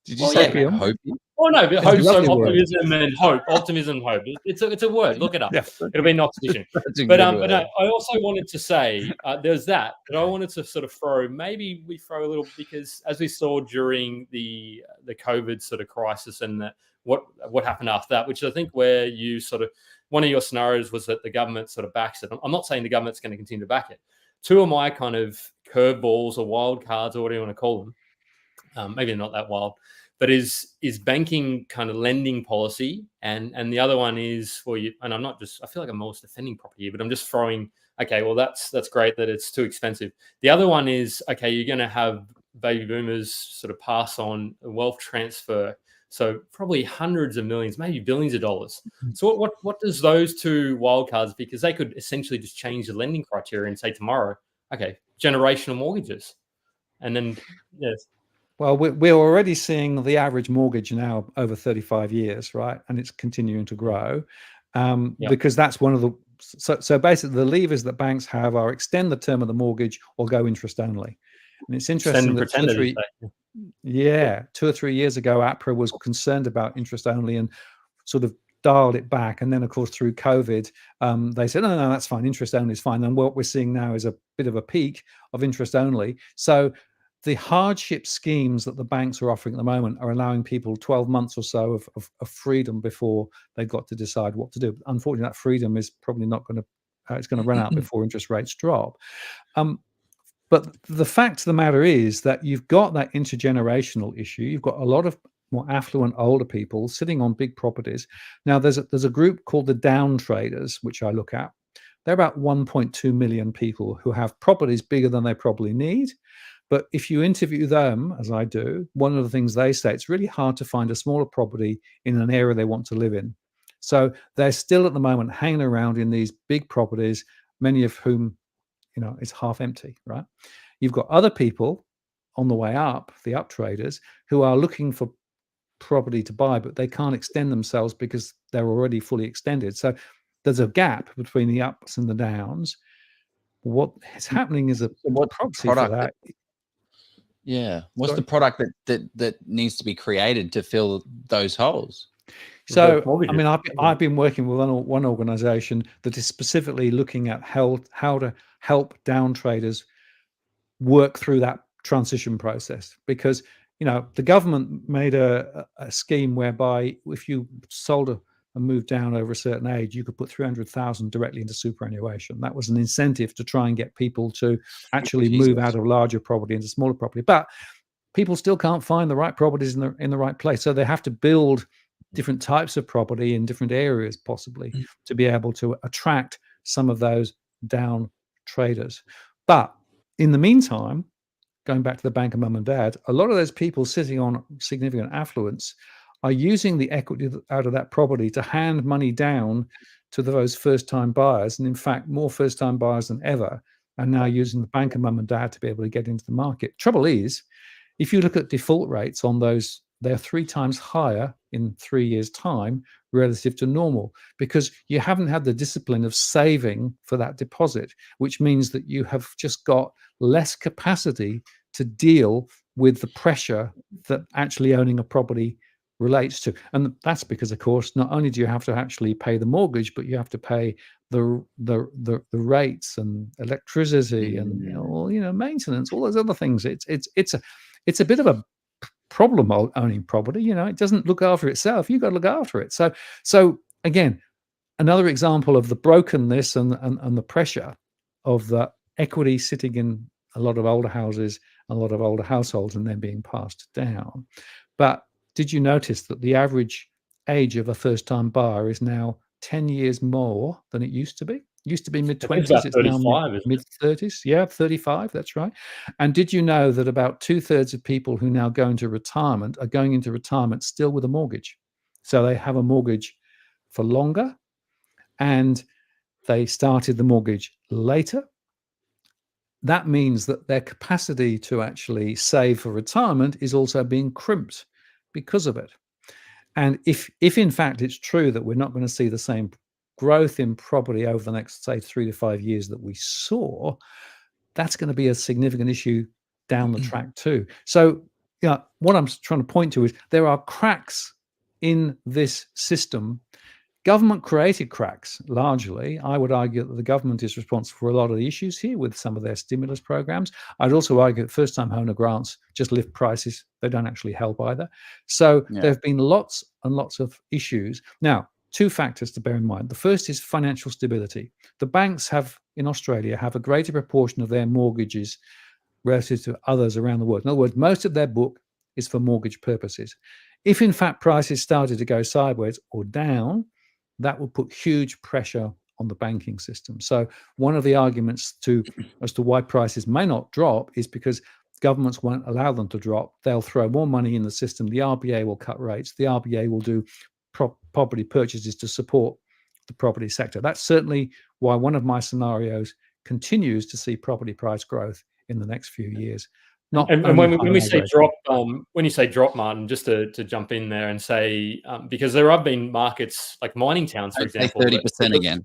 Did you Well, say yeah. hopey? Oh no, but It's a hope, so lovely word. optimism and hope. Optimism and hope. It's a word. Look it up. Yeah. It'll be in Knox Dictionary. That's a But good but no, word. I also wanted to say there's that. But I wanted to sort of maybe we throw a little, because as we saw during the COVID sort of crisis and what happened after that, which I think where you sort of, one of your scenarios was that the government sort of backs it. I'm not saying the government's going to continue to back it. Two of my kind of curveballs or wild cards, or whatever you want to call them, maybe not that wild, but is banking kind of lending policy, and the other one is for you. And I feel like I'm almost defending property here, but I'm just throwing, okay, well that's great that it's too expensive. The other one is, okay, you're going to have baby boomers sort of pass on a wealth transfer, so probably hundreds of millions, maybe billions of dollars. So what does those two wild cards, because they could essentially just change the lending criteria and say tomorrow, okay, generational mortgages, and then yes. Well, we're already seeing the average mortgage now over 35 years, right? And it's continuing to grow because that's one of the, so basically the levers that banks have are extend the term of the mortgage or go interest only. And it's interesting that 2 or 3 years ago, APRA was concerned about interest only and sort of dialed it back. And then, of course, through COVID, they said, no, that's fine. Interest only is fine. And what we're seeing now is a bit of a peak of interest only. So the hardship schemes that the banks are offering at the moment are allowing people 12 months or so of freedom before they've got to decide what to do. Unfortunately, that freedom is probably not going to, it's going to run out before interest rates drop. But the fact of the matter is that you've got that intergenerational issue. You've got a lot of more affluent older people sitting on big properties. Now, there's a group called the down traders, which I look at. They're about 1.2 million people who have properties bigger than they probably need. But if you interview them, as I do, one of the things they say, it's really hard to find a smaller property in an area they want to live in. So they're still at the moment hanging around in these big properties, many of whom, it's half empty, right? You've got other people on the way up, the up traders, who are looking for property to buy, but they can't extend themselves because they're already fully extended. So there's a gap between the ups and the downs. What is happening is what's proxy the product for that. What's the product that needs to be created to fill those holes? So, I mean, I've been working with one organization that is specifically looking at how to help down traders work through that transition process, because the government made a scheme whereby if you sold and moved down over a certain age, you could put 300,000 directly into superannuation. That was an incentive to try and get people to actually move out of larger property into smaller property. But people still can't find the right properties in the right place, so they have to build different types of property in different areas, possibly, to be able to attract some of those down traders. But in the meantime, going back to the bank of mum and dad, a lot of those people sitting on significant affluence are using the equity out of that property to hand money down to those first-time buyers. And in fact, more first-time buyers than ever are now using the bank of mum and dad to be able to get into the market. Trouble is, if you look at default rates on those, they're 3 times higher in 3 years' time relative to normal, because you haven't had the discipline of saving for that deposit, which means that you have just got less capacity to deal with the pressure that actually owning a property relates to. And that's because, of course, not only do you have to actually pay the mortgage, but you have to pay the rates and electricity and maintenance, all those other things. It's a bit of a problem owning property. It doesn't look after itself. You've got to look after it. So again, another example of the brokenness and the pressure of the equity sitting in a lot of older houses, a lot of older households, and then being passed down. But did you notice that the average age of a first-time buyer is now 10 years more than it used to be? It used to be mid-20s, it's now mid-30s. Yeah, 35, that's right. And did you know that about 2/3 of people who now go into retirement are going into retirement still with a mortgage? So they have a mortgage for longer, and they started the mortgage later. That means that their capacity to actually save for retirement is also being crimped because of it. And if in fact it's true that we're not going to see the same growth in property over the next, say, 3 to 5 years that we saw, that's going to be a significant issue down the track too. So, yeah, what I'm trying to point to is there are cracks in this system. Government created cracks largely. I would argue that the government is responsible for a lot of the issues here with some of their stimulus programs. I'd also argue that first-time owner grants just lift prices. They don't actually help either. So there have been lots and lots of issues. Now, two factors to bear in mind. The first is financial stability. The banks in Australia have a greater proportion of their mortgages relative to others around the world. In other words, most of their book is for mortgage purposes. If in fact prices started to go sideways or down, that will put huge pressure on the banking system. So one of the arguments as to why prices may not drop is because governments won't allow them to drop. They'll throw more money in the system. The RBA will cut rates. The RBA will do property purchases to support the property sector. That's certainly why one of my scenarios continues to see property price growth in the next few years. And when we say drop, when you say drop, Martin, just to jump in there and say, because there have been markets like mining towns, for example, 30% again.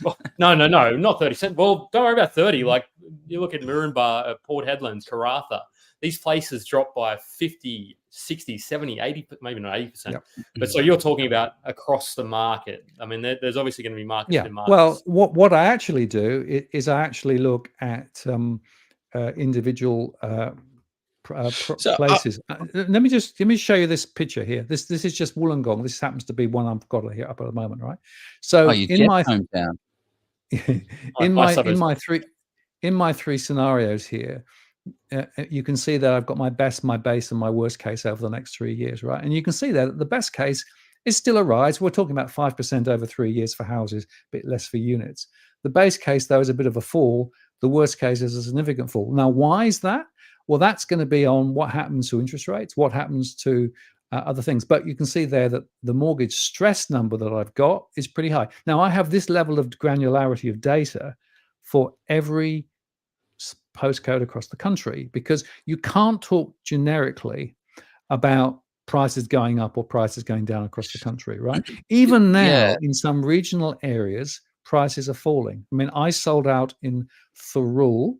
Well, no, not 30%. Well, don't worry about 30. Like you look at Moranbah, Port Hedland, Karratha, these places drop by 50, 60, 70, 80, maybe not 80%. Yep. But so you're talking about across the market. I mean, there's obviously going to be markets. Yeah. In markets. Well, what I actually do is I actually look at individual places. Let me show you this picture here. This is just Wollongong. This happens to be one I've got here up at the moment, right? So in my hometown, in my three scenarios here, you can see that I've got my best, my base, and my worst case over the next 3 years, right? And you can see that the best case is still a rise. We're talking about 5% over 3 years for houses, a bit less for units. The base case, though, is a bit of a fall. The worst case is a significant fall. Now, why is that? Well, that's going to be on what happens to interest rates, what happens to other things. But you can see there that the mortgage stress number that I've got is pretty high. Now, I have this level of granularity of data for every postcode across the country because you can't talk generically about prices going up or prices going down across the country, right? Even now, in some regional areas, prices are falling. I mean, I sold out in Thurul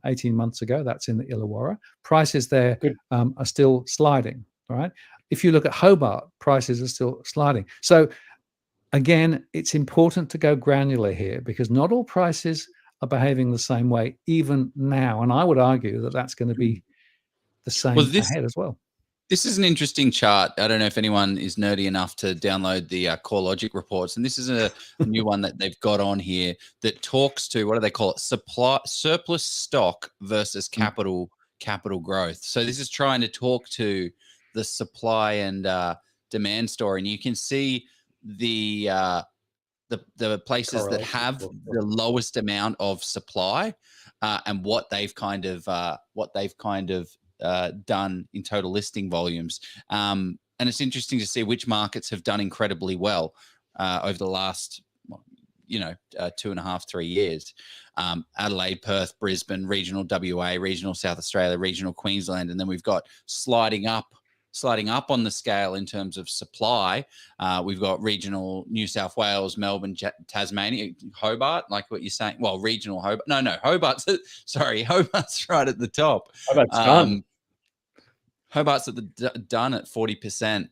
18 months ago. That's in the Illawarra. Prices there are still sliding, right? If you look at Hobart, prices are still sliding. So again, it's important to go granular here because not all prices are behaving the same way even now. And I would argue that that's going to be the same ahead as well. This is an interesting chart. I don't know if anyone is nerdy enough to download the CoreLogic reports. And this is a new one that they've got on here that talks to, what do they call it? Surplus stock versus capital growth. So this is trying to talk to the supply and demand story. And you can see the places that have the lowest amount of supply and what they've kind of done in total listing volumes. And it's interesting to see which markets have done incredibly well over the last, 2.5, 3 years. Adelaide, Perth, Brisbane, regional WA, regional South Australia, regional Queensland. And then we've got sliding up on the scale in terms of supply. We've got regional New South Wales, Melbourne, Tasmania, Hobart, like what you're saying. Well, regional Hobart. No, Hobart's right at the top. Hobart's done. Hobart's done at 40%.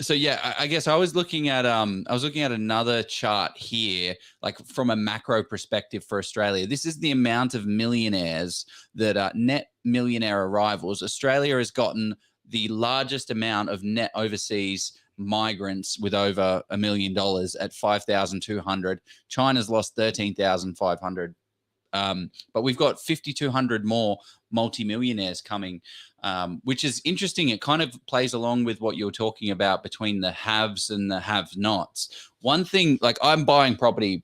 So yeah, I guess I was looking at another chart here, like from a macro perspective for Australia. This is the amount of millionaires that net millionaire arrivals. Australia has gotten the largest amount of net overseas migrants with over $1 million at 5,200. China's lost 13,500. But we've got 5,200 more multimillionaires coming, which is interesting. It kind of plays along with what you're talking about between the haves and the have-nots. One thing, like I buy property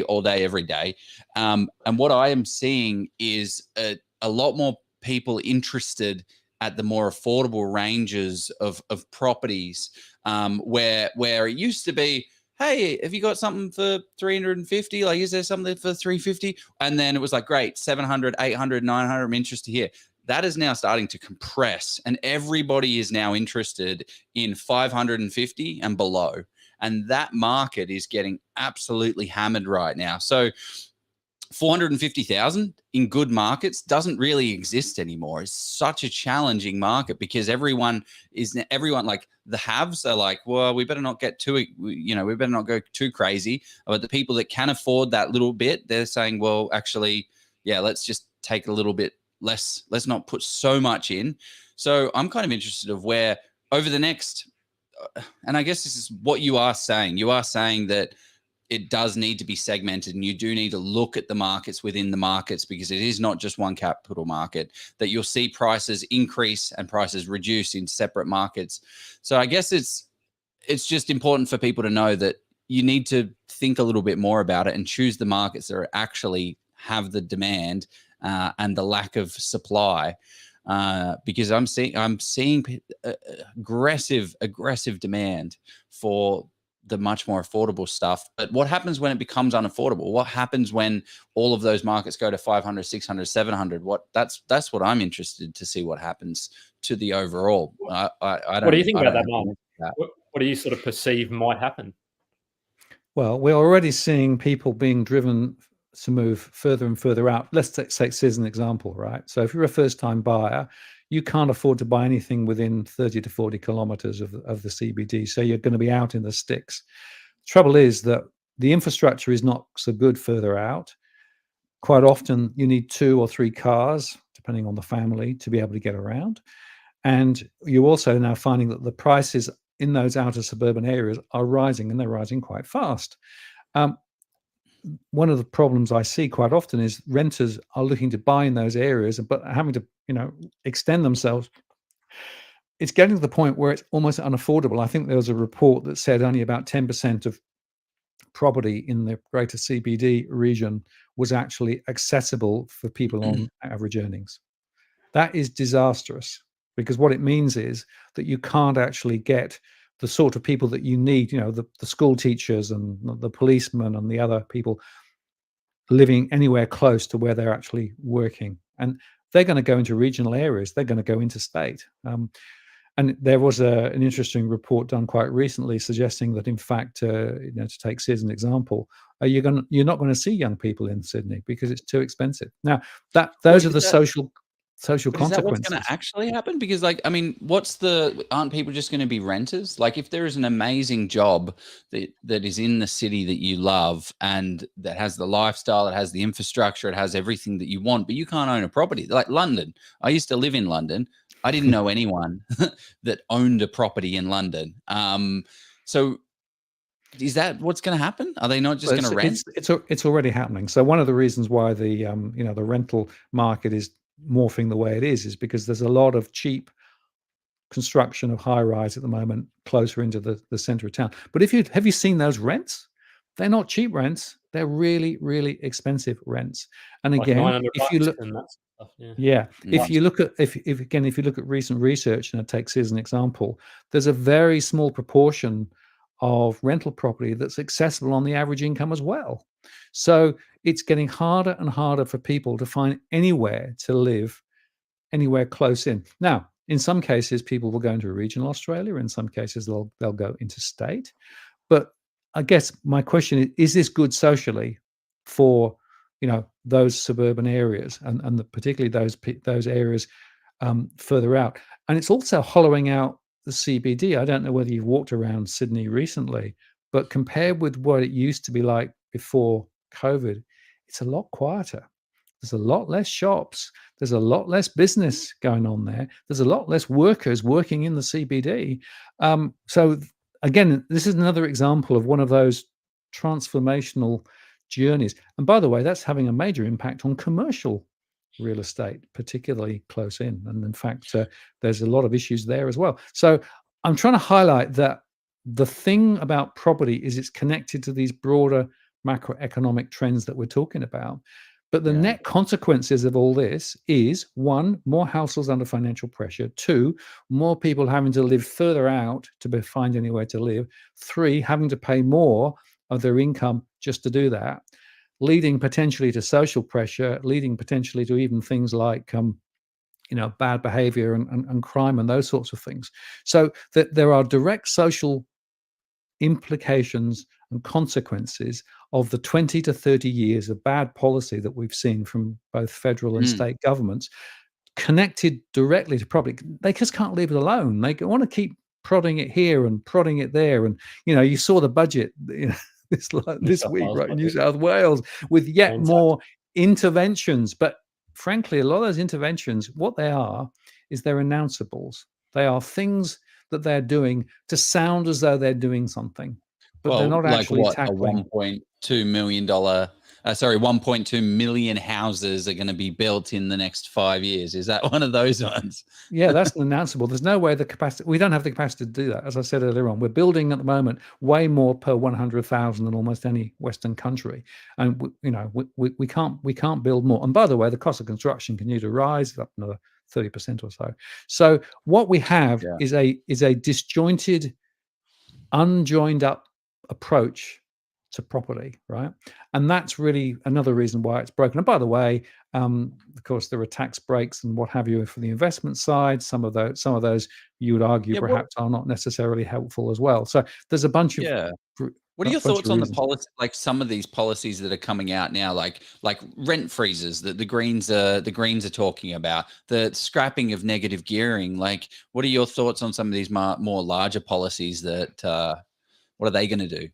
all day, every day. And what I am seeing is a lot more people interested at the more affordable ranges of properties, where it used to be, hey, have you got something for 350? Like, is there something for 350? And then it was like, great, 700, 800, 900, I'm interested here. That is now starting to compress, and everybody is now interested in 550 and below. And that market is getting absolutely hammered right now. So 450,000 in good markets doesn't really exist anymore. It's such a challenging market because everyone like the haves are like, well, we better not get too, we better not go too crazy. But the people that can afford that little bit, they're saying, well, actually, yeah, let's just take a little bit less. Let's not put so much in. So I'm kind of interested of where over the next, and I guess this is what you are saying. You are saying that it does need to be segmented, and you do need to look at the markets within the markets, because it is not just one capital market, that you'll see prices increase and prices reduce in separate markets. So I guess it's just important for people to know that you need to think a little bit more about it and choose the markets that are actually have the demand and the lack of supply. Because I'm seeing aggressive demand for the much more affordable stuff. But what happens when it becomes unaffordable? What happens when all of those markets go to 500, 600, 700? That's what I'm interested to see what happens to the overall. I don't, what do you think about that, know. Mark? What do you sort of perceive might happen? Well, we're already seeing people being driven to move further and further out. Let's take Sid as an example, right? So if you're a first-time buyer, you can't afford to buy anything within 30 to 40 kilometers of the CBD. So you're going to be out in the sticks. Trouble is that the infrastructure is not so good further out. Quite often you need 2 or 3 cars, depending on the family, to be able to get around. And you're also now finding that the prices in those outer suburban areas are rising, and they're rising quite fast. One of the problems I see quite often is renters are looking to buy in those areas, but having to, extend themselves. It's getting to the point where it's almost unaffordable. I think there was a report that said only about 10% of property in the greater CBD region was actually accessible for people on average earnings. That is disastrous, because what it means is that you can't actually get the sort of people that you need, the school teachers and the policemen and the other people living anywhere close to where they're actually working. And they're going to go into regional areas. They're going to go into state. And there was an interesting report done quite recently suggesting that, in fact, to take Sydney as an example, you're not going to see young people in Sydney because it's too expensive. Now, those are the social consequences. Is that what's going to actually happen? Because, aren't people just going to be renters? Like, if there is an amazing job that is in the city that you love and that has the lifestyle, it has the infrastructure, it has everything that you want, but you can't own a property. Like London. I used to live in London. I didn't know anyone that owned a property in London. So is that what's going to happen? Are they not just going to rent? It's already happening. So one of the reasons why the the rental market is morphing the way it is because there's a lot of cheap construction of high rise at the moment closer into the center of town. But have you seen those rents? They're not cheap rents. They're really, really expensive rents. And again, if you look, if you look at recent research, and it takes as an example, there's a very small proportion of rental property that's accessible on the average income as well. So it's getting harder and harder for people to find anywhere to live, anywhere close in. Now, in some cases, people will go into regional Australia. In some cases, they'll go into state. But I guess my question is this good socially for those suburban areas and particularly those areas further out? And it's also hollowing out the CBD. I don't know whether you've walked around Sydney recently, but compared with what it used to be like before COVID, it's a lot quieter. There's a lot less shops. There's a lot less business going on there. There's a lot less workers working in the CBD. So again, this is another example of one of those transformational journeys. And by the way, that's having a major impact on commercial real estate, particularly close in. And in fact, there's a lot of issues there as well. So I'm trying to highlight that the thing about property is it's connected to these broader macroeconomic trends that we're talking about. But the net consequences of all this is, 1, more households under financial pressure. 2, more people having to live further out to find anywhere to live. 3, having to pay more of their income just to do that, leading potentially to social pressure, leading potentially to even things like bad behavior and crime and those sorts of things. So that there are direct social implications and consequences of the 20 to 30 years of bad policy that we've seen from both federal and state governments, connected directly to property. They just can't leave it alone. They want to keep prodding it here and prodding it there. And, you saw the budget, this week, right, in New South Wales, with yet more interventions. But frankly, a lot of those interventions, what they are is they're announceables. They are things that they're doing to sound as though they're doing something, but they're not actually tackling. $1.2 million 1.2 million houses are going to be built in the next 5 years. Is that one of those ones? Yeah, that's an announceable. There's no way we don't have the capacity to do that. As I said earlier on, we're building at the moment way more per 100,000 than almost any Western country. And we can't build more. And by the way, the cost of construction continues to rise up another 30% or so. So what we have is a disjointed, unjoined up approach to property, right? And that's really another reason why it's broken. And by the way, of course, there are tax breaks and what have you for the investment side. Some of those you would argue perhaps are not necessarily helpful as well. So there's a bunch of What are your thoughts on the policy, like some of these policies that are coming out now, like rent freezes that the Greens are talking about, the scrapping of negative gearing? Like, what are your thoughts on some of these more larger policies that what are they going to do?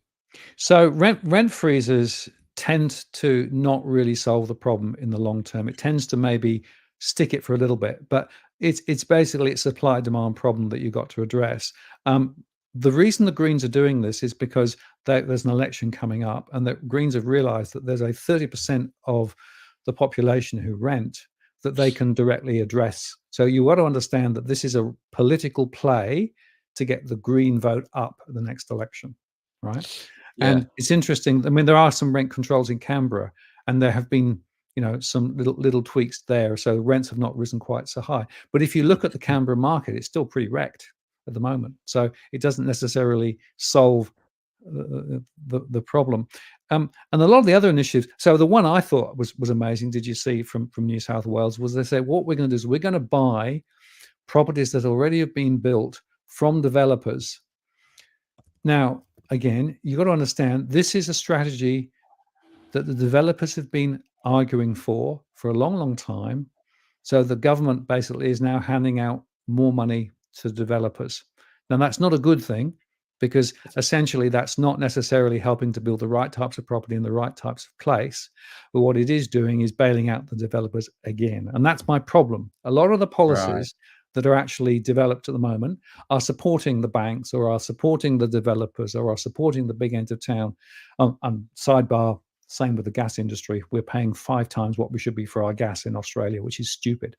So rent freezes tend to not really solve the problem in the long term. It tends to maybe stick it for a little bit, but it's basically a supply demand problem that you've got to address. The reason the Greens are doing this is because there's an election coming up, and the Greens have realized that there's a 30% of the population who rent that they can directly address. So you got to understand that this is a political play to get the Green vote up at the next election, right? Yeah. And it's interesting. I mean, there are some rent controls in Canberra, and there have been, some little tweaks there. So rents have not risen quite so high. But if you look at the Canberra market, it's still pretty wrecked at the moment. So it doesn't necessarily solve the problem. And a lot of the other initiatives. So the one I thought was amazing. Did you see from New South Wales? Was they say what we're going to do is we're going to buy properties that already have been built from developers. Now, again, you've got to understand this is a strategy that the developers have been arguing for a long, long time. So the government basically is now handing out more money to developers. Now, that's not a good thing, because essentially that's not necessarily helping to build the right types of property in the right types of place. But what it is doing is bailing out the developers again. And that's my problem. A lot of the policies that are actually developed at the moment are supporting the banks, or are supporting the developers, or are supporting the big end of town. And sidebar, same with the gas industry. We're paying 5 times what we should be for our gas in Australia, which is stupid.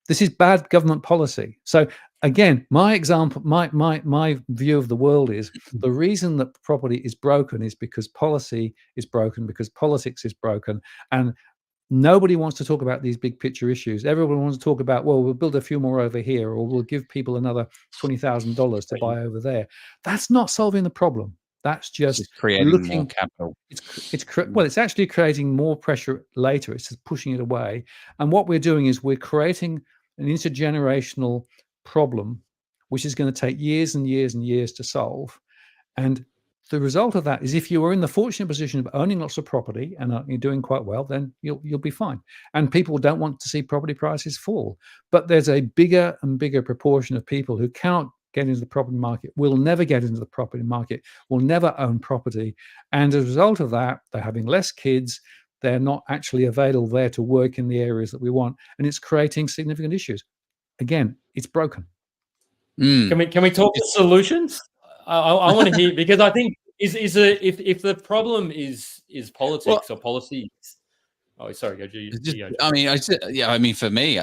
This is bad government policy. So again, my example, my view of the world is the reason that property is broken is because policy is broken, because politics is broken, and nobody wants to talk about these big picture issues. Everyone wants to talk about, well, we'll build a few more over here, or we'll give people another $20,000 to buy over there. That's not solving the problem. That's just creating more capital. It's actually creating more pressure later. It's just pushing it away. And what we're doing is we're creating an intergenerational problem, which is going to take years and years and years to solve. And the result of that is, if you are in the fortunate position of owning lots of property and you're doing quite well, then you'll be fine. And people don't want to see property prices fall. But there's a bigger and bigger proportion of people who cannot get into the property market, will never get into the property market, will never own property. And as a result of that, they're having less kids. They're not actually available there to work in the areas that we want. And it's creating significant issues. Again, it's broken. Can we talk solutions? I want to hear, because I think if the problem is politics or policy. Oh, sorry, go. I mean, for me,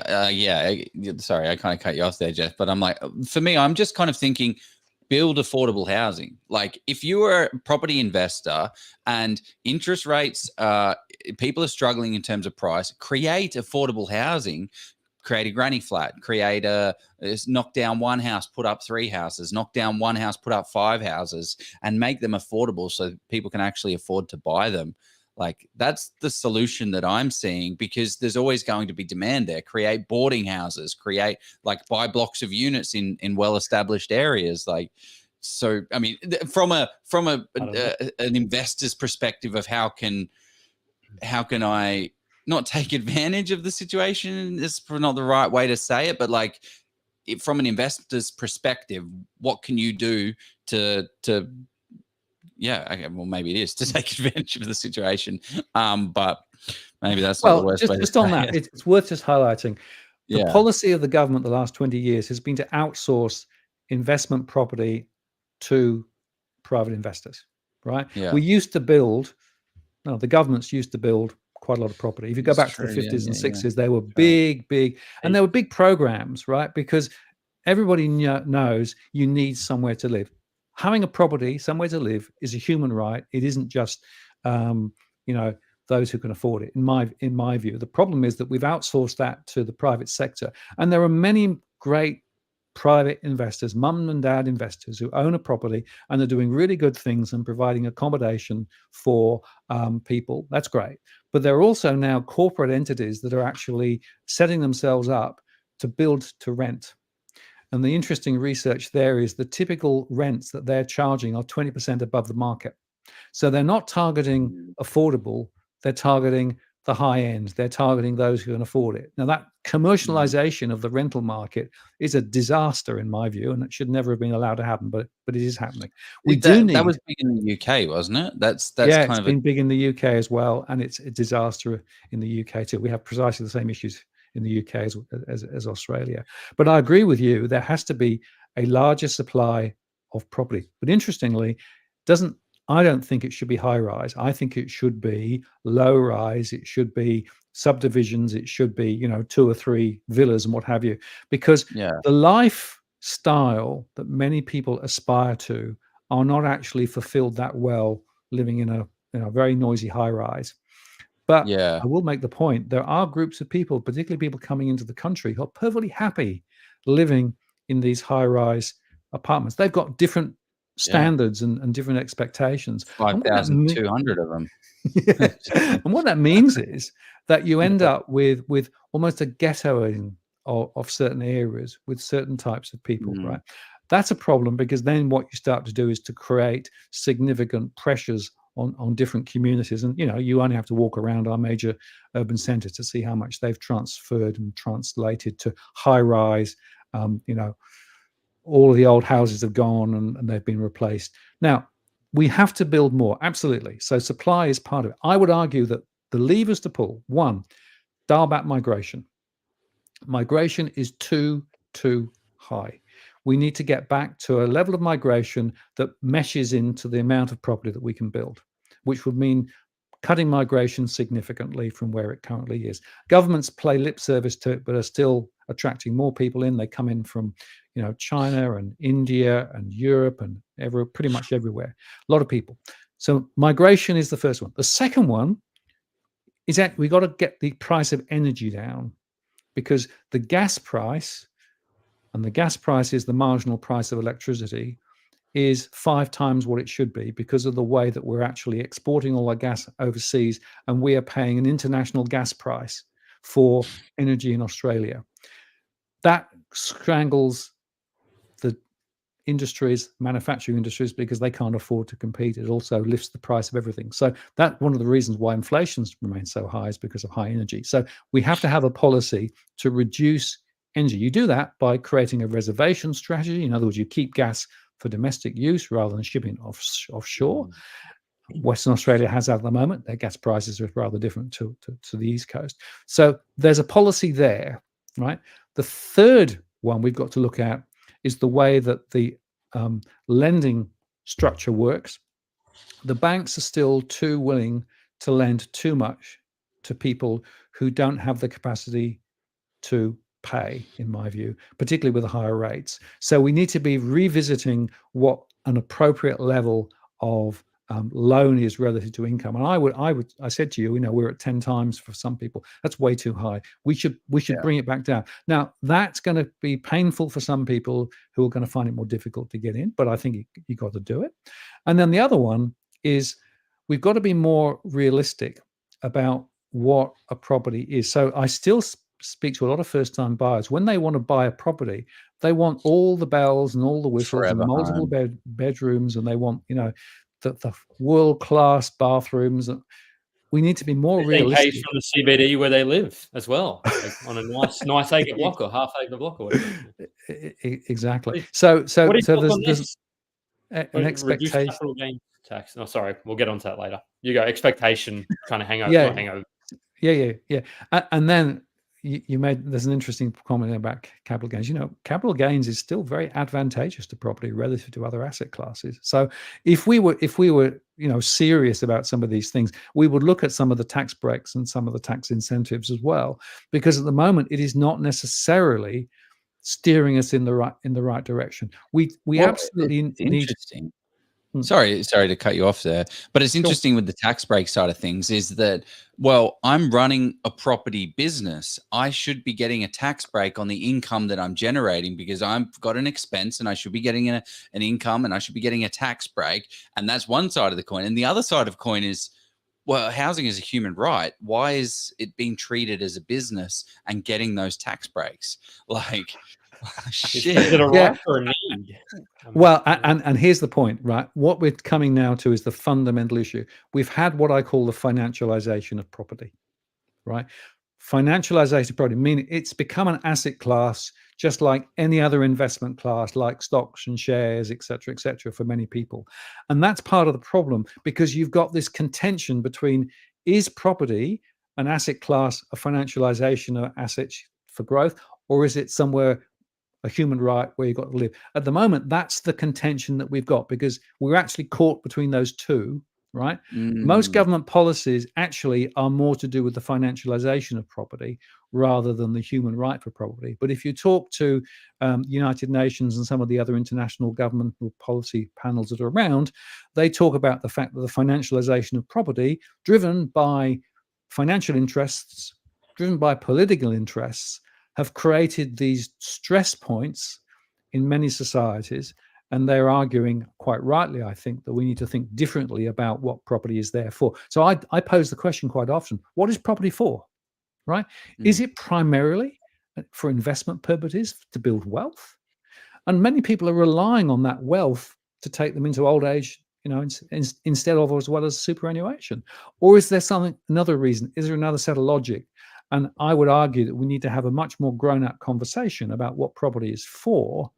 sorry, I kind of cut you off there, Jeff. But I'm like, for me, I'm just kind of thinking, build affordable housing. Like, if you are a property investor and interest rates, people are struggling in terms of price, create affordable housing. Create a granny flat, knock down one house, put up 3 houses, knock down one house, put up 5 houses, and make them affordable so people can actually afford to buy them. Like, that's the solution that I'm seeing, because there's always going to be demand there. Create boarding houses, buy blocks of units in well-established areas. Like, So, I mean, from I don't know. an investor's perspective of how can I not take advantage of the situation? Is not the right way to say it, but like, from an investor's perspective, what can you do to yeah, okay, well, maybe it is to take advantage of the situation, but maybe that's not the worst way to just on say that, it. it's worth just highlighting. The Yeah. policy of the government the last 20 years has been to outsource investment property to private investors, right? Yeah. The governments used to build quite a lot of property. If you go back to the 50s and 60s, they were big, and there were big programs, right? Because everybody knows you need somewhere to live. Having a property, somewhere to live, is a human right. It isn't just, those who can afford it. In my view, the problem is that we've outsourced that to the private sector, and there are many great private investors, mum and dad investors, who own a property and are doing really good things and providing accommodation for people. That's great. But there are also now corporate entities that are actually setting themselves up to build to rent. And the interesting research there is the typical rents that they're charging are 20% above the market. So they're not targeting affordable, they're targeting the high end. They're targeting those who can afford it. Now, that commercialization of the rental market is a disaster in my view, and it should never have been allowed to happen, but it is happening. That was big in the UK, wasn't it? That's yeah, kind it's of been big in the UK as well, and it's a disaster in the UK too. We have precisely the same issues in the UK as Australia. But I agree with you. There has to be a larger supply of property. But interestingly, I don't think it should be high rise. I think it should be low rise. It should be subdivisions. It should be, 2 or 3 villas and what have you, because the lifestyle that many people aspire to are not actually fulfilled that well living in a very noisy high rise. But I will make the point, there are groups of people, particularly people coming into the country, who are perfectly happy living in these high rise apartments. They've got different standards and different expectations. 5,200 of them. And what that means is that you end up with almost a ghettoing of certain areas with certain types of people, right? That's a problem, because then what you start to do is to create significant pressures on different communities. And you only have to walk around our major urban centers to see how much they've transferred and translated to high rise. All of the old houses have gone and they've been replaced. Now, we have to build more, absolutely. So supply is part of it. I would argue that the levers to pull: 1, dial back migration. Migration is too high. We need to get back to a level of migration that meshes into the amount of property that we can build, which would mean cutting migration significantly from where it currently is. Governments play lip service to it, but are still attracting more people in. They come in from, China and India and Europe and pretty much everywhere. A lot of people. So migration is the first one. The second one is that we got to get the price of energy down, because the gas price, and the gas price is the marginal price of electricity, is 5 times what it should be, because of the way that we're actually exporting all our gas overseas, and we are paying an international gas price for energy in Australia. That strangles the manufacturing industries, because they can't afford to compete. It also lifts the price of everything. So that's one of the reasons why inflation remains so high, is because of high energy. So we have to have a policy to reduce energy. You do that by creating a reservation strategy. In other words, you keep gas for domestic use rather than shipping offshore. Western Australia has that at the moment. Their gas prices are rather different to the East Coast. So there's a policy there, right? The third one we've got to look at is the way that the lending structure works. The banks are still too willing to lend too much to people who don't have the capacity to pay, in my view, particularly with the higher rates. So we need to be revisiting what an appropriate level of loan is relative to income. And I said to you, we're at 10 times for some people. That's way too high. We should bring it back down. Now, that's going to be painful for some people who are going to find it more difficult to get in, but I think you got to do it. And then the other one is, we've got to be more realistic about what a property is. So I still speak to a lot of first-time buyers. When they want to buy a property, they want all the bells and all the whistles Forever and multiple home. bedrooms, and they want, the world-class bathrooms. We need to be more 15 realistic. k's from the CBD where they live as well, like on a nice acre block or half acre block or whatever. Exactly. Please. So What are your thoughts on there's this? an Reduce expectation. capital gains tax. Oh, sorry, we'll get onto that later. You go expectation, kind of hangover, Yeah. not hangover. Yeah. And then there's an interesting comment about capital gains. Capital gains is still very advantageous to property relative to other asset classes. So if we were, serious about some of these things, we would look at some of the tax breaks and some of the tax incentives as well, because at the moment it is not necessarily steering us in the right direction. We absolutely need. Interesting. Sorry to cut you off there, but it's interesting with the tax break side of things is that, well, I'm running a property business. I should be getting a tax break on the income that I'm generating because I've got an expense and I should be getting an income and I should be getting a tax break. And that's one side of the coin. And the other side of the coin is, well, housing is a human right. Why is it being treated as a business and getting those tax breaks? Like, shit. Is it a right or a need? Well, and here's the point, right? What we're coming now to is the fundamental issue. We've had what I call the financialization of property, right? Financialization of property, meaning it's become an asset class just like any other investment class, like stocks and shares, et cetera, for many people. And that's part of the problem, because you've got this contention between, is property an asset class, a financialization of assets for growth, or is it somewhere a human right where you've got to live? At the moment, that's the contention that we've got, because we're actually caught between those two, right? Most government policies actually are more to do with the financialization of property rather than the human right for property. But if you talk to United Nations and some of the other international governmental policy panels that are around, they talk about the fact that the financialization of property, driven by financial interests, driven by political interests, have created these stress points in many societies, and they're arguing, quite rightly, I think, that we need to think differently about what property is there for. So I pose the question quite often: what is property for? Right? Is it primarily for investment purposes, to build wealth? And many people are relying on that wealth to take them into old age, instead of, as well as superannuation. Or is there another reason? Is there another set of logic? And I would argue that we need to have a much more grown-up conversation about what property is for,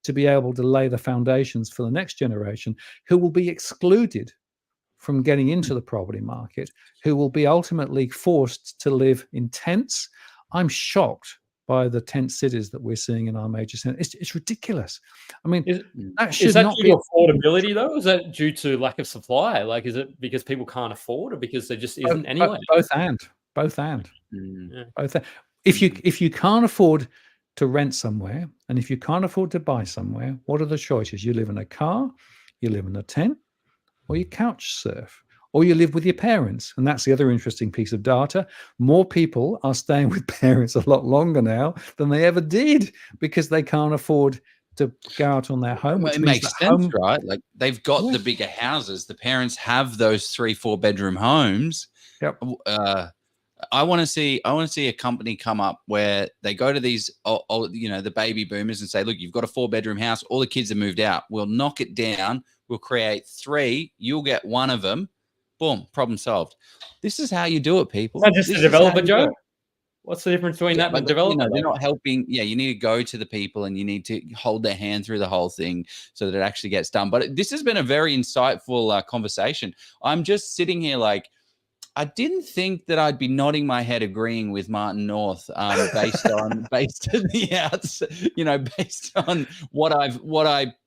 to be able to lay the foundations for the next generation, who will be excluded from getting into the property market, who will be ultimately forced to live in tents. I'm shocked by the tent cities that we're seeing in our major centers. It's ridiculous. I mean, that should not be due to affordability, though? Is that due to lack of supply? Like, is it because people can't afford, or because there just isn't anyway? Both and. Both. If you can't afford to rent somewhere, and if you can't afford to buy somewhere, what are the choices? You live in a car, you live in a tent, or you couch surf, or you live with your parents. And that's the other interesting piece of data. More people are staying with parents a lot longer now than they ever did, because they can't afford to go out on their home. Well, it makes sense, right? Like, they've got the bigger houses. The parents have those 3-4 bedroom homes. Yep. I want to see a company come up where they go to these, the baby boomers, and say, look, you've got a 4-bedroom house. All the kids have moved out. We'll knock it down. We'll create 3. You'll get one of them. Boom, problem solved. This is how you do it, people. Not just a developer, Joe. What's the difference between that and a developer? They're not helping. Yeah, you need to go to the people and you need to hold their hand through the whole thing so that it actually gets done. But this has been a very insightful conversation. I'm just sitting here like, I didn't think that I'd be nodding my head agreeing with Martin North, based on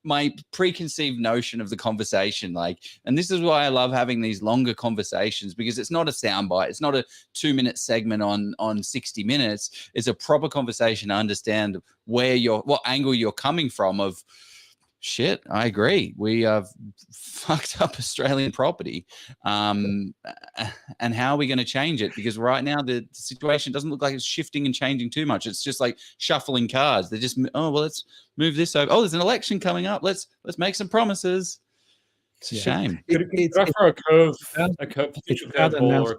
my preconceived notion of the conversation. Like, and this is why I love having these longer conversations, because it's not a soundbite. It's not a 2-minute segment on 60 Minutes. It's a proper conversation to understand what angle you're coming from of, shit, I agree. We have fucked up Australian property. And how are we going to change it? Because right now the situation doesn't look like it's shifting and changing too much. It's just like shuffling cards. They're just, let's move this over. Oh, there's an election coming up. Let's make some promises. It's a shame. Could I throw a curve, potential curveball?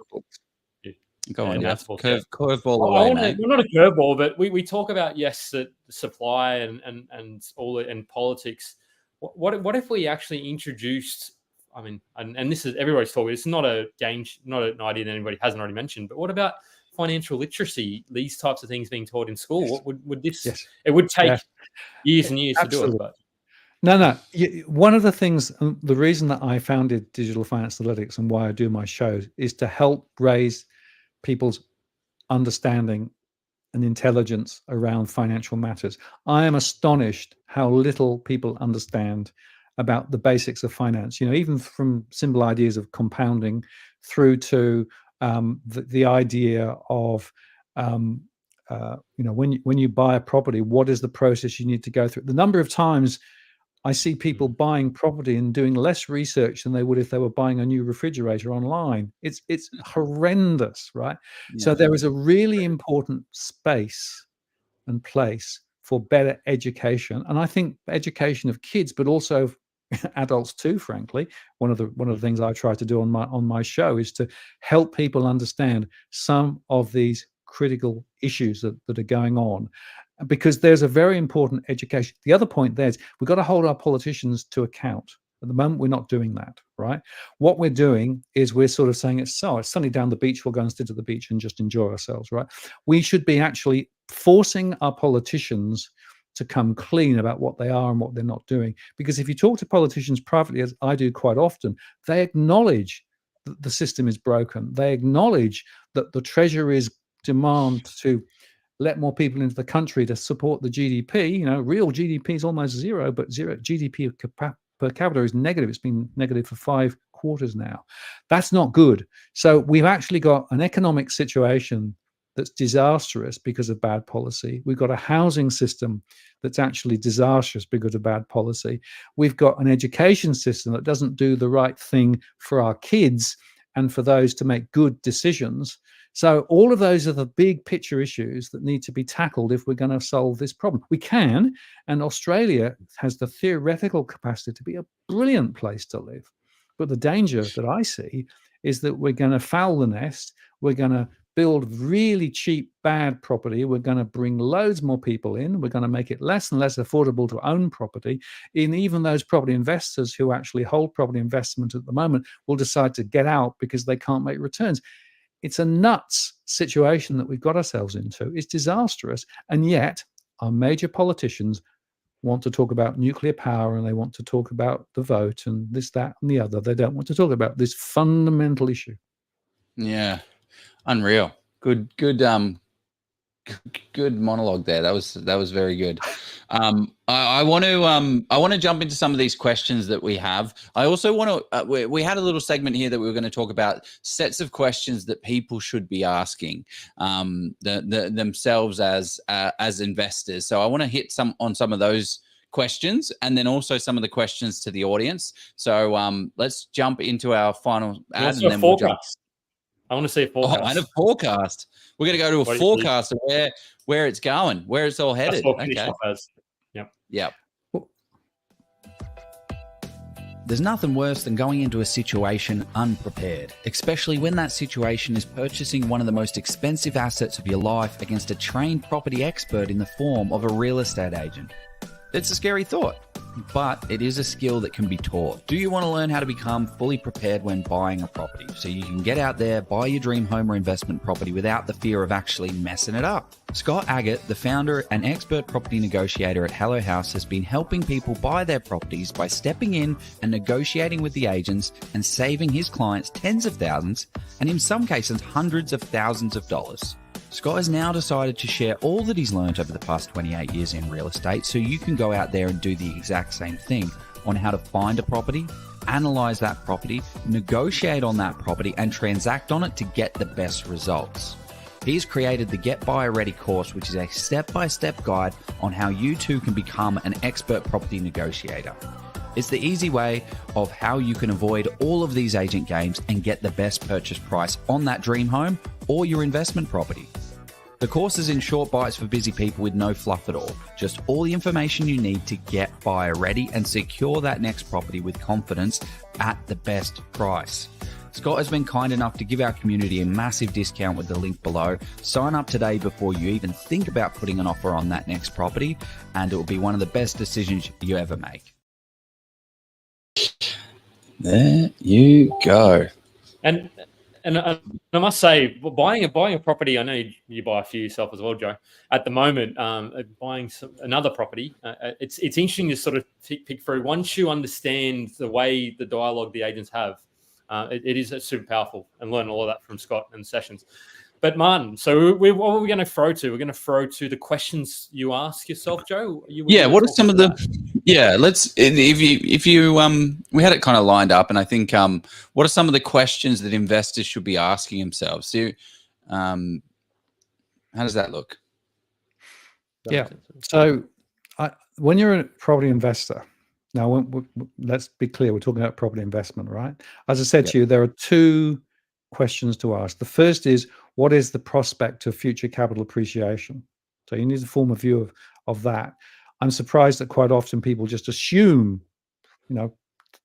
Go on, And yeah. that's bullshit. Curveball Well, away, mate. we're not a curveball, but we talk about, yes, the supply and all and politics. What if we actually introduced? I mean, and this is everybody's talking. It's not a game, not an idea that anybody hasn't already mentioned. But what about financial literacy? These types of things being taught in school. Yes. What would this? Yes. It would take Yeah. years and years Absolutely. to do it. But No. One of the things, the reason that I founded Digital Finance Analytics and why I do my shows is to help raise people's understanding and intelligence around financial matters. I am astonished how little people understand about the basics of finance, even from simple ideas of compounding through to the idea of when you buy a property, what is the process you need to go through? The number of times I see people buying property and doing less research than they would if they were buying a new refrigerator online. It's horrendous, right? Yeah. So there is a really important space and place for better education, and I think education of kids, but also adults too. Frankly, one of the things I try to do on my show is to help people understand some of these critical issues that are going on, because there's a very important education. The other point there is we've got to hold our politicians to account. At the moment, we're not doing that, right? What we're doing is we're sort of saying it's sunny down the beach, we'll go and sit at the beach and just enjoy ourselves, right? We should be actually forcing our politicians to come clean about what they are and what they're not doing. Because if you talk to politicians privately, as I do quite often, they acknowledge that the system is broken. They acknowledge that the Treasury's demand to let more people into the country to support the GDP. Real GDP is almost zero, but zero GDP per capita is negative. It's been negative for 5 quarters now. That's not good. So we've actually got an economic situation that's disastrous because of bad policy. We've got a housing system that's actually disastrous because of bad policy. We've got an education system that doesn't do the right thing for our kids and for those to make good decisions. So all of those are the big picture issues that need to be tackled if we're going to solve this problem. We can, and Australia has the theoretical capacity to be a brilliant place to live. But the danger that I see is that we're going to foul the nest. We're going to build really cheap, bad property. We're going to bring loads more people in. We're going to make it less and less affordable to own property. And even those property investors who actually hold property investment at the moment will decide to get out because they can't make returns. It's a nuts situation that we've got ourselves into. It's disastrous. And yet our major politicians want to talk about nuclear power and they want to talk about the vote and this, that, and the other. They don't want to talk about this fundamental issue. Yeah. Unreal. Good monologue there. That was very good. I want to jump into some of these questions that we have. I also want to. We had a little segment here that we were going to talk about sets of questions that people should be asking themselves as investors. So I want to hit some of those questions and then also some of the questions to the audience. So let's jump into our final ad and then we'll jump. I want to see a forecast. And a forecast. We're going to go to a forecast of where it's going, where it's all headed. Okay. Yep. There's nothing worse than going into a situation unprepared, especially when that situation is purchasing one of the most expensive assets of your life against a trained property expert in the form of a real estate agent. It's a scary thought, but it is a skill that can be taught. Do you want to learn how to become fully prepared when buying a property so you can get out there, buy your dream home or investment property without the fear of actually messing it up? Scott Agate, the founder and expert property negotiator at Hello House, has been helping people buy their properties by stepping in and negotiating with the agents and saving his clients tens of thousands and in some cases hundreds of thousands of dollars. Scott has now decided to share all that he's learned over the past 28 years in real estate so you can go out there and do the exact same thing on how to find a property, analyze that property, negotiate on that property, and transact on it to get the best results. He's created the Get Buyer Ready course, which is a step-by-step guide on how you too can become an expert property negotiator. It's the easy way of how you can avoid all of these agent games and get the best purchase price on that dream home or your investment property. The course is in short bites for busy people with no fluff at all. Just all the information you need to get buyer ready and secure that next property with confidence at the best price. Scott has been kind enough to give our community a massive discount with the link below. Sign up today before you even think about putting an offer on that next property, and it will be one of the best decisions you ever make. There you go. And I must say, buying a property, I know you buy a few yourself as well, Joe. At the moment, buying another property, it's interesting to sort of pick through. Once you understand the way the dialogue the agents have, it is super powerful, and learn all of that from Scott and sessions. But Martin, so what are we going to throw to? We're going to throw to the questions you ask yourself, Joe. What are some of the? Yeah, let's. If you we had it kind of lined up, and I think what are some of the questions that investors should be asking themselves? So, how does that look? Yeah. So, when you're a property investor, now let's be clear, we're talking about property investment, right? As I said to you, there are two questions to ask. The first is, what is the prospect of future capital appreciation? So you need to form a view of that. I'm surprised that quite often people just assume,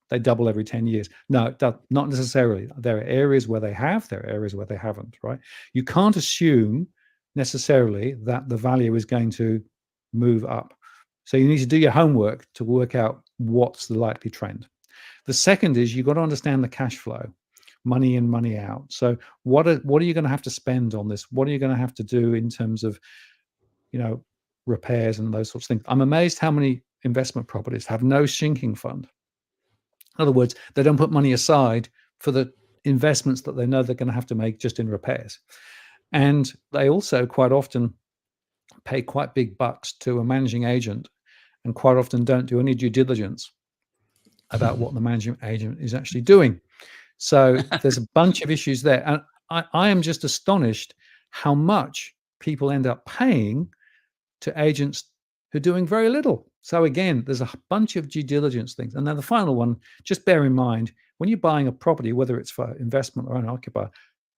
they double every 10 years. No, not necessarily. There are areas where they have, there are areas where they haven't, right? You can't assume necessarily that the value is going to move up. So you need to do your homework to work out what's the likely trend. The second is you've got to understand the cash flow. Money in, money out. So what are you going to have to spend on this? What are you going to have to do in terms of, repairs and those sorts of things? I'm amazed how many investment properties have no sinking fund. In other words, they don't put money aside for the investments that they know they're going to have to make just in repairs. And they also quite often pay quite big bucks to a managing agent, and quite often don't do any due diligence about what the managing agent is actually doing. So there's a bunch of issues there. And I am just astonished how much people end up paying to agents who are doing very little. So again, there's a bunch of due diligence things. And then the final one, just bear in mind, when you're buying a property, whether it's for investment or owner-occupier,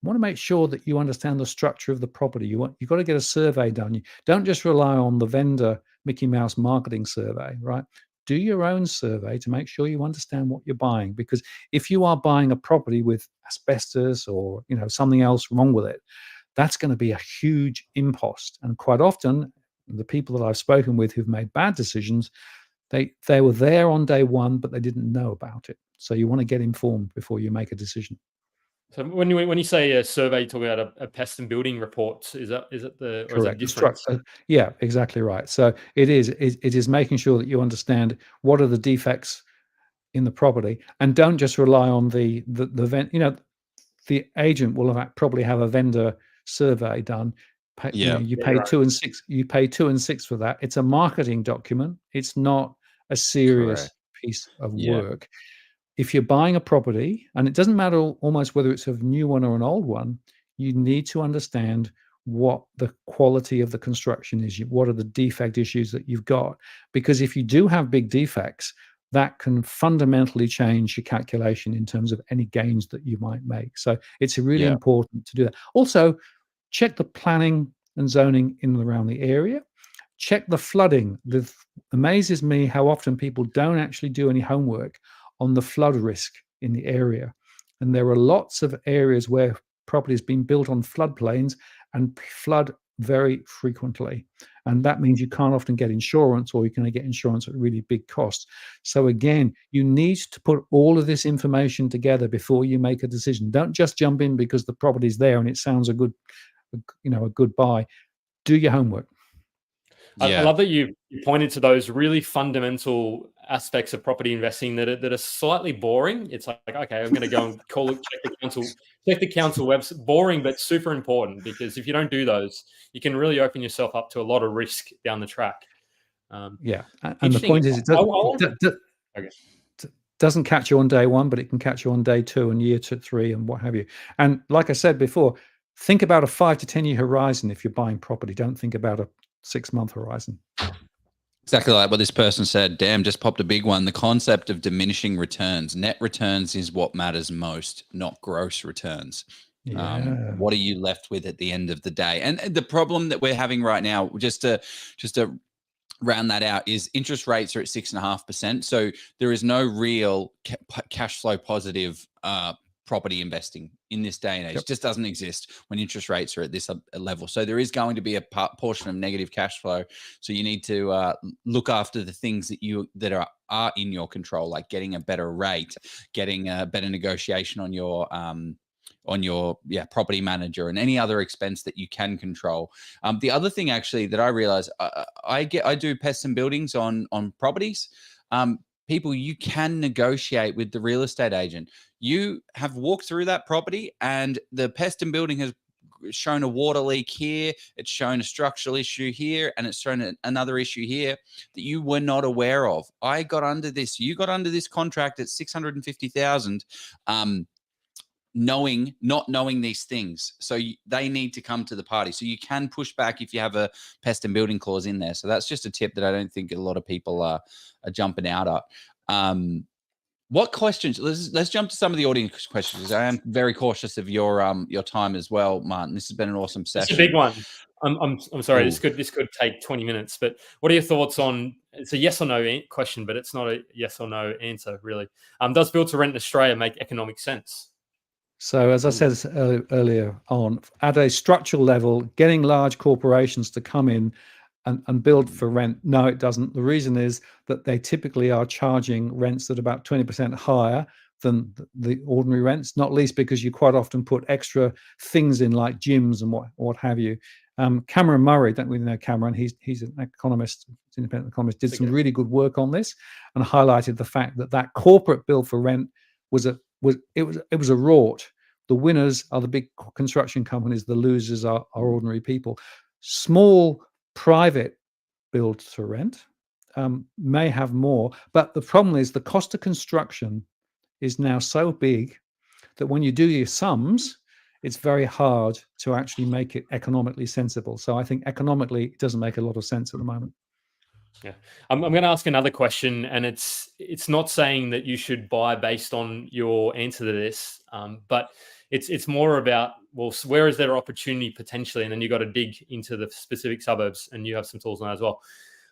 you want to make sure that you understand the structure of the property. You've got to get a survey done. You don't just rely on the vendor Mickey Mouse marketing survey, right? Do your own survey to make sure you understand what you're buying. Because if you are buying a property with asbestos or something else wrong with it, that's going to be a huge impost. And quite often, the people that I've spoken with who've made bad decisions, they were there on day one, but they didn't know about it. So you want to get informed before you make a decision. So when you say a survey, you're talking about a pest and building report. Is it the or Correct. is it different? Yeah, exactly right. So it is making sure that you understand what are the defects in the property, and don't just rely on the vent. The agent will probably have a vendor survey done. You pay 2 and 6. You pay 2 and 6 for that. It's a marketing document. It's not a serious piece of work. If you're buying a property, and it doesn't matter almost whether it's a new one or an old one, you need to understand what the quality of the construction is. What are the defect issues that you've got? Because if you do have big defects, that can fundamentally change your calculation in terms of any gains that you might make. So it's really important to do that. Also, check the planning and zoning in and around the area. Check the flooding. It amazes me how often people don't actually do any homework on the flood risk in the area. And there are lots of areas where property has been built on floodplains and flood very frequently. And that means you can't often get insurance, or you're going to get insurance at really big costs. So again, you need to put all of this information together before you make a decision. Don't just jump in because the property's there and it sounds a good buy. Do your homework. I love that you pointed to those really fundamental aspects of property investing that are slightly boring. It's like, okay, I'm going to go and check the council website. Boring, but super important, because if you don't do those, you can really open yourself up to a lot of risk down the track. And the point is, it doesn't catch you on day one, but it can catch you on day 2 and year 2, 3, and what have you. And like I said before, think about a 5 to 10 year horizon if you're buying property. Don't think about a 6-month horizon. Exactly like what this person said. Damn, just popped a big one. The concept of diminishing returns. Net returns is what matters most, not gross returns. What are you left with at the end of the day? And the problem that we're having right now, just to round that out, is interest rates are at 6.5%. So there is no real cash flow positive property investing in this day and age. Yep. It just doesn't exist when interest rates are at this level. So there is going to be a portion of negative cash flow. So you need to look after the things that are in your control, like getting a better rate, getting a better negotiation on your property manager, and any other expense that you can control. The other thing actually that I realize, I do pests and buildings on properties. People, you can negotiate with the real estate agent. You have walked through that property and the pest and building has shown a water leak here, it's shown a structural issue here, and it's shown another issue here that you were not aware of. I got under this, you got under this contract at 650,000, not knowing these things. So they need to come to the party. So you can push back if you have a pest and building clause in there. So that's just a tip that I don't think a lot of people are jumping out at. What questions? Let's jump to some of the audience questions. I am very cautious of your time as well, Martin. This has been an awesome session. It's a big one. I'm sorry. This could take 20 minutes. But what are your thoughts on? It's a yes or no question, but it's not a yes or no answer really. Does build to rent in Australia make economic sense? So as I said earlier on, at a structural level, getting large corporations to come in and build for rent, no, it doesn't. The reason is that they typically are charging rents that are about 20% higher than the ordinary rents, not least because you quite often put extra things in like gyms and what have you. Cameron Murray, don't really know Cameron, he's an economist, independent economist, did some really good work on this and highlighted the fact that corporate build for rent was a rort. The winners are the big construction companies, the losers are ordinary people. Small private build to rent may have more, but the problem is the cost of construction is now so big that when you do your sums, it's very hard to actually make it economically sensible. So I think economically it doesn't make a lot of sense at the moment. Yeah, I'm going to ask another question, and it's not saying that you should buy based on your answer to this, but it's more about, well, where is there opportunity potentially, and then you got to dig into the specific suburbs, and you have some tools on that as well.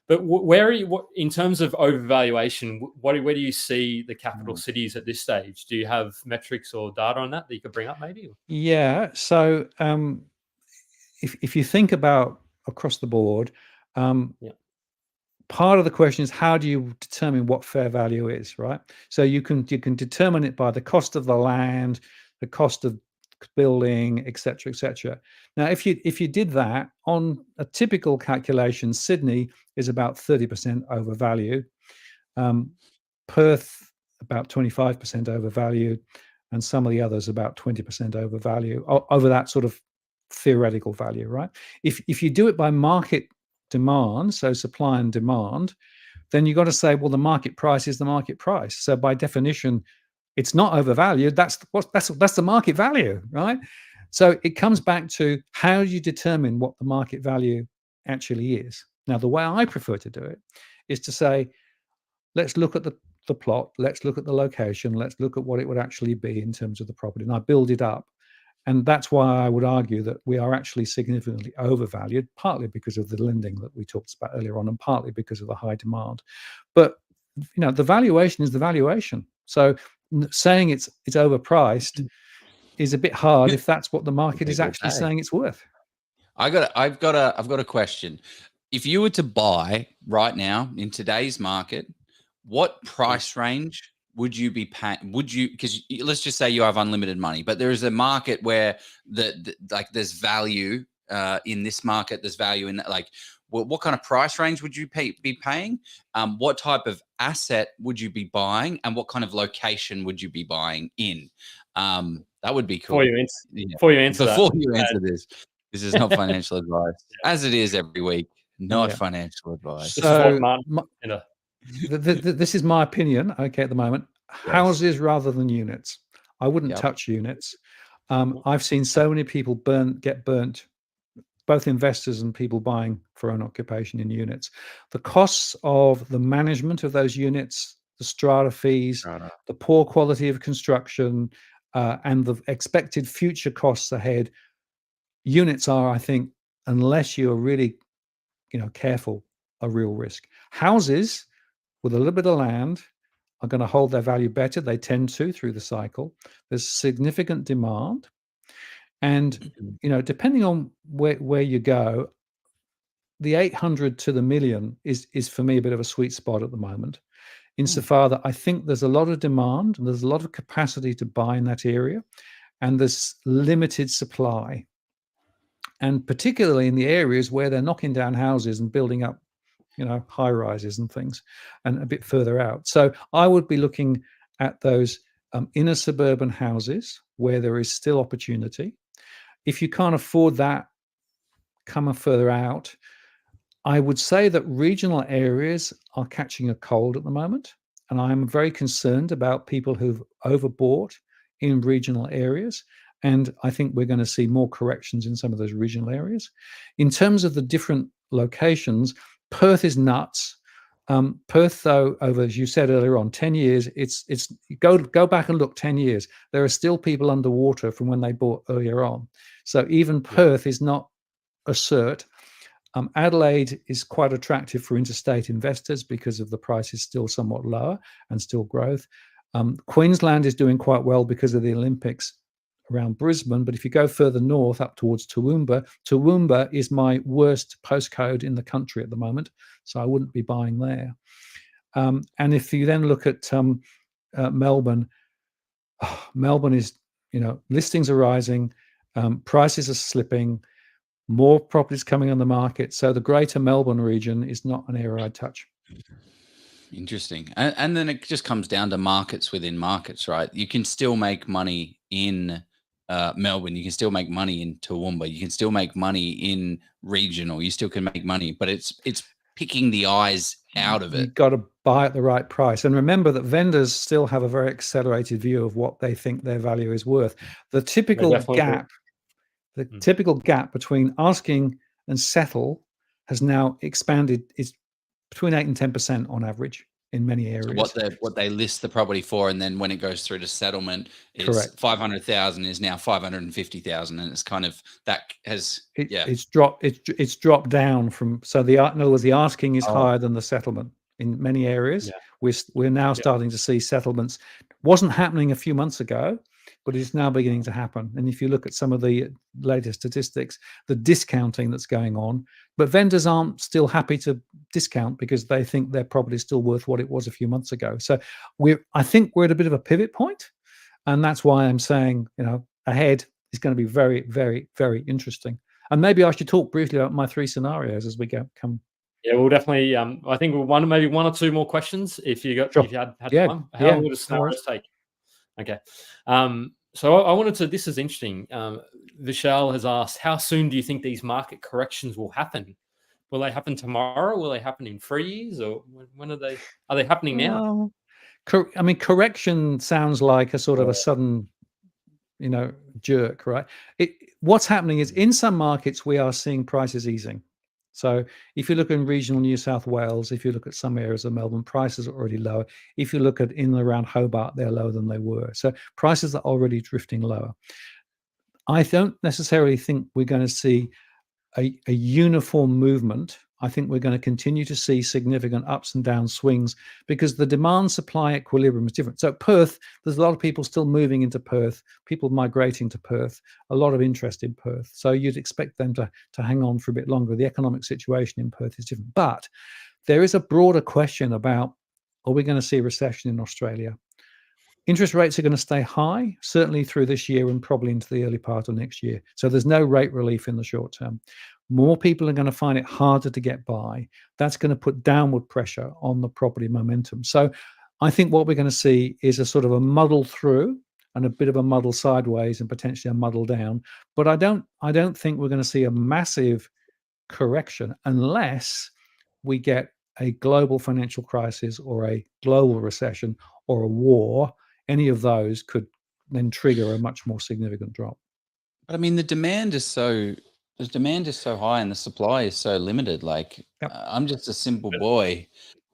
But where are you in terms of overvaluation? Where do you see the capital cities at this stage? Do you have metrics or data on that you could bring up, maybe? Yeah. So if you think about across the board, part of the question is how do you determine what fair value is, right? So you can determine it by the cost of the land, the cost of building, etc., etc. Now, if you did that on a typical calculation, Sydney is about 30% overvalued, Perth about 25% overvalued, and some of the others about 20% overvalued over that sort of theoretical value, right? If you do it by market demand, so supply and demand, then you've got to say, well, the market price is the market price. So by definition, it's not overvalued. That's the market value, right? So it comes back to how you determine what the market value actually is. Now, the way I prefer to do it is to say, let's look at the plot, let's look at the location, let's look at what it would actually be in terms of the property, and I build it up. And that's why I would argue that we are actually significantly overvalued, partly because of the lending that we talked about earlier on, and partly because of the high demand. But the valuation is the valuation. So saying it's overpriced is a bit hard if that's what the market is actually saying it's worth. I've got a question. If you were to buy right now in today's market, what price range would you be paying? Because let's just say you have unlimited money, but there is a market where there's value in this market, there's value in that. Like, what kind of price range would you be paying? What type of asset would you be buying, and what kind of location would you be buying in? That would be cool. Before you answer this is not financial advice, as it is every week. Not financial advice. So this is my opinion. Okay, at the moment, houses rather than units. I wouldn't touch units. I've seen so many people get burnt, both investors and people buying for own occupation in units. The costs of the management of those units, the strata fees, the poor quality of construction, and the expected future costs ahead. Units are, I think, unless you are really, careful, a real risk. Houses with a little bit of land are going to hold their value better. They tend to through the cycle. There's significant demand. And, depending on where you go, the 800 to the million is for me a bit of a sweet spot at the moment, insofar that I think there's a lot of demand and there's a lot of capacity to buy in that area, and there's limited supply. And particularly in the areas where they're knocking down houses and building up, high rises and things, and a bit further out. So I would be looking at those inner suburban houses where there is still opportunity. If you can't afford that, come further out. I would say that regional areas are catching a cold at the moment, and I'm very concerned about people who've overbought in regional areas. And I think we're going to see more corrections in some of those regional areas. In terms of the different locations, Perth is nuts. Perth, though, over, as you said earlier on, 10 years, it's go back and look 10 years. There are still people underwater from when they bought earlier on. So even Perth is not a cert. Adelaide is quite attractive for interstate investors because of the price is still somewhat lower and still growth. Queensland is doing quite well because of the Olympics around Brisbane. But if you go further north up towards Toowoomba is my worst postcode in the country at the moment. So I wouldn't be buying there. And if you then look at Melbourne, Melbourne is, listings are rising, prices are slipping, more properties coming on the market. So the greater Melbourne region is not an area I'd touch. Interesting. And then it just comes down to markets within markets, right? You can still make money in Melbourne. You can still make money in Toowoomba. You can still make money in regional. You still can make money, but it's picking the eyes out of it. You've got to buy at the right price. And remember that vendors still have a very accelerated view of what they think their value is worth. The typical gap between asking and settle has now expanded. It's between 8 and 10% on average in many areas. So what they list the property for, and then when it goes through to settlement, is correct. 500,000 is now 550,000, and it's kind of it's dropped down from, so in other words, the asking is higher than the settlement in many areas. We're now starting to see settlements. Wasn't happening a few months ago, but it's now beginning to happen. And if you look at some of the latest statistics, the discounting that's going on, but vendors aren't still happy to discount because they think their property is still worth what it was a few months ago. So I think we're at a bit of a pivot point, and that's why I'm saying, ahead is going to be very, very, very interesting. And maybe I should talk briefly about my 3 scenarios as we come. Yeah, we'll definitely. I think we'll maybe one or two more questions if you got. Sure. If you had time. How long would a scenario take? Okay. So I wanted to. This is interesting. Vishal has asked, how soon do you think these market corrections will happen? Will they happen tomorrow? Will they happen in 3 years? Or when are they? Are they happening now? Correction sounds like a sort of a sudden, jerk, right? What's happening is in some markets we are seeing prices easing. So if you look in regional New South Wales, if you look at some areas of Melbourne, prices are already lower. If you look at in and around Hobart, they're lower than they were. So prices are already drifting lower. I don't necessarily think we're going to see a uniform movement. I think we're going to continue to see significant ups and down swings because the demand-supply equilibrium is different. So Perth, there's a lot of people still moving into Perth, people migrating to Perth, a lot of interest in Perth. So you'd expect them to hang on for a bit longer. The economic situation in Perth is different. But there is a broader question about, are we going to see a recession in Australia? Interest rates are going to stay high, certainly through this year and probably into the early part of next year. So there's no rate relief in the short term. More people are going to find it harder to get by. That's going to put downward pressure on the property momentum. So I think what we're going to see is a sort of a muddle through and a bit of a muddle sideways and potentially a muddle down. But I don't think we're going to see a massive correction unless we get a global financial crisis or a global recession or a war. Any of those could then trigger a much more significant drop. But I mean, the demand is so high and the supply is so limited. Like, I'm just a simple boy.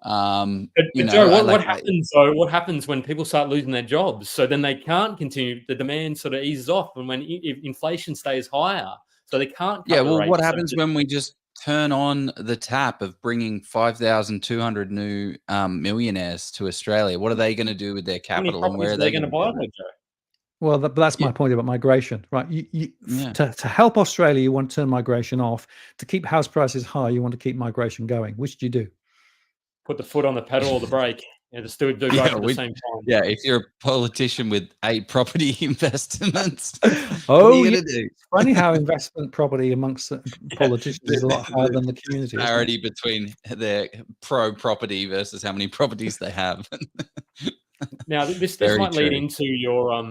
But Joe, what happens though? What happens when people start losing their jobs? So then they can't continue. The demand sort of eases off, and when if inflation stays higher, so they can't. Yeah. Well, what happens when we just turn on the tap of bringing 5,200 new millionaires to Australia, what are they going to do with their How many capital, and where properties are are they they going going to to buy, go? though, Joe? Well, that's Yeah. my point about migration, right? Yeah. To help Australia, you want to turn migration off. To keep house prices high, you want to keep migration going. Which do you do? Put the foot on the pedal or the brake. Yeah, just do both Yeah, at the same time. Yeah, if you're a politician with 8 property investments, what Oh, are you yeah. going to do? It's funny how investment property amongst politicians is a lot higher than the community. Isn't it? Disparity between their pro-property versus how many properties they have. Now, this Very might lead true. into your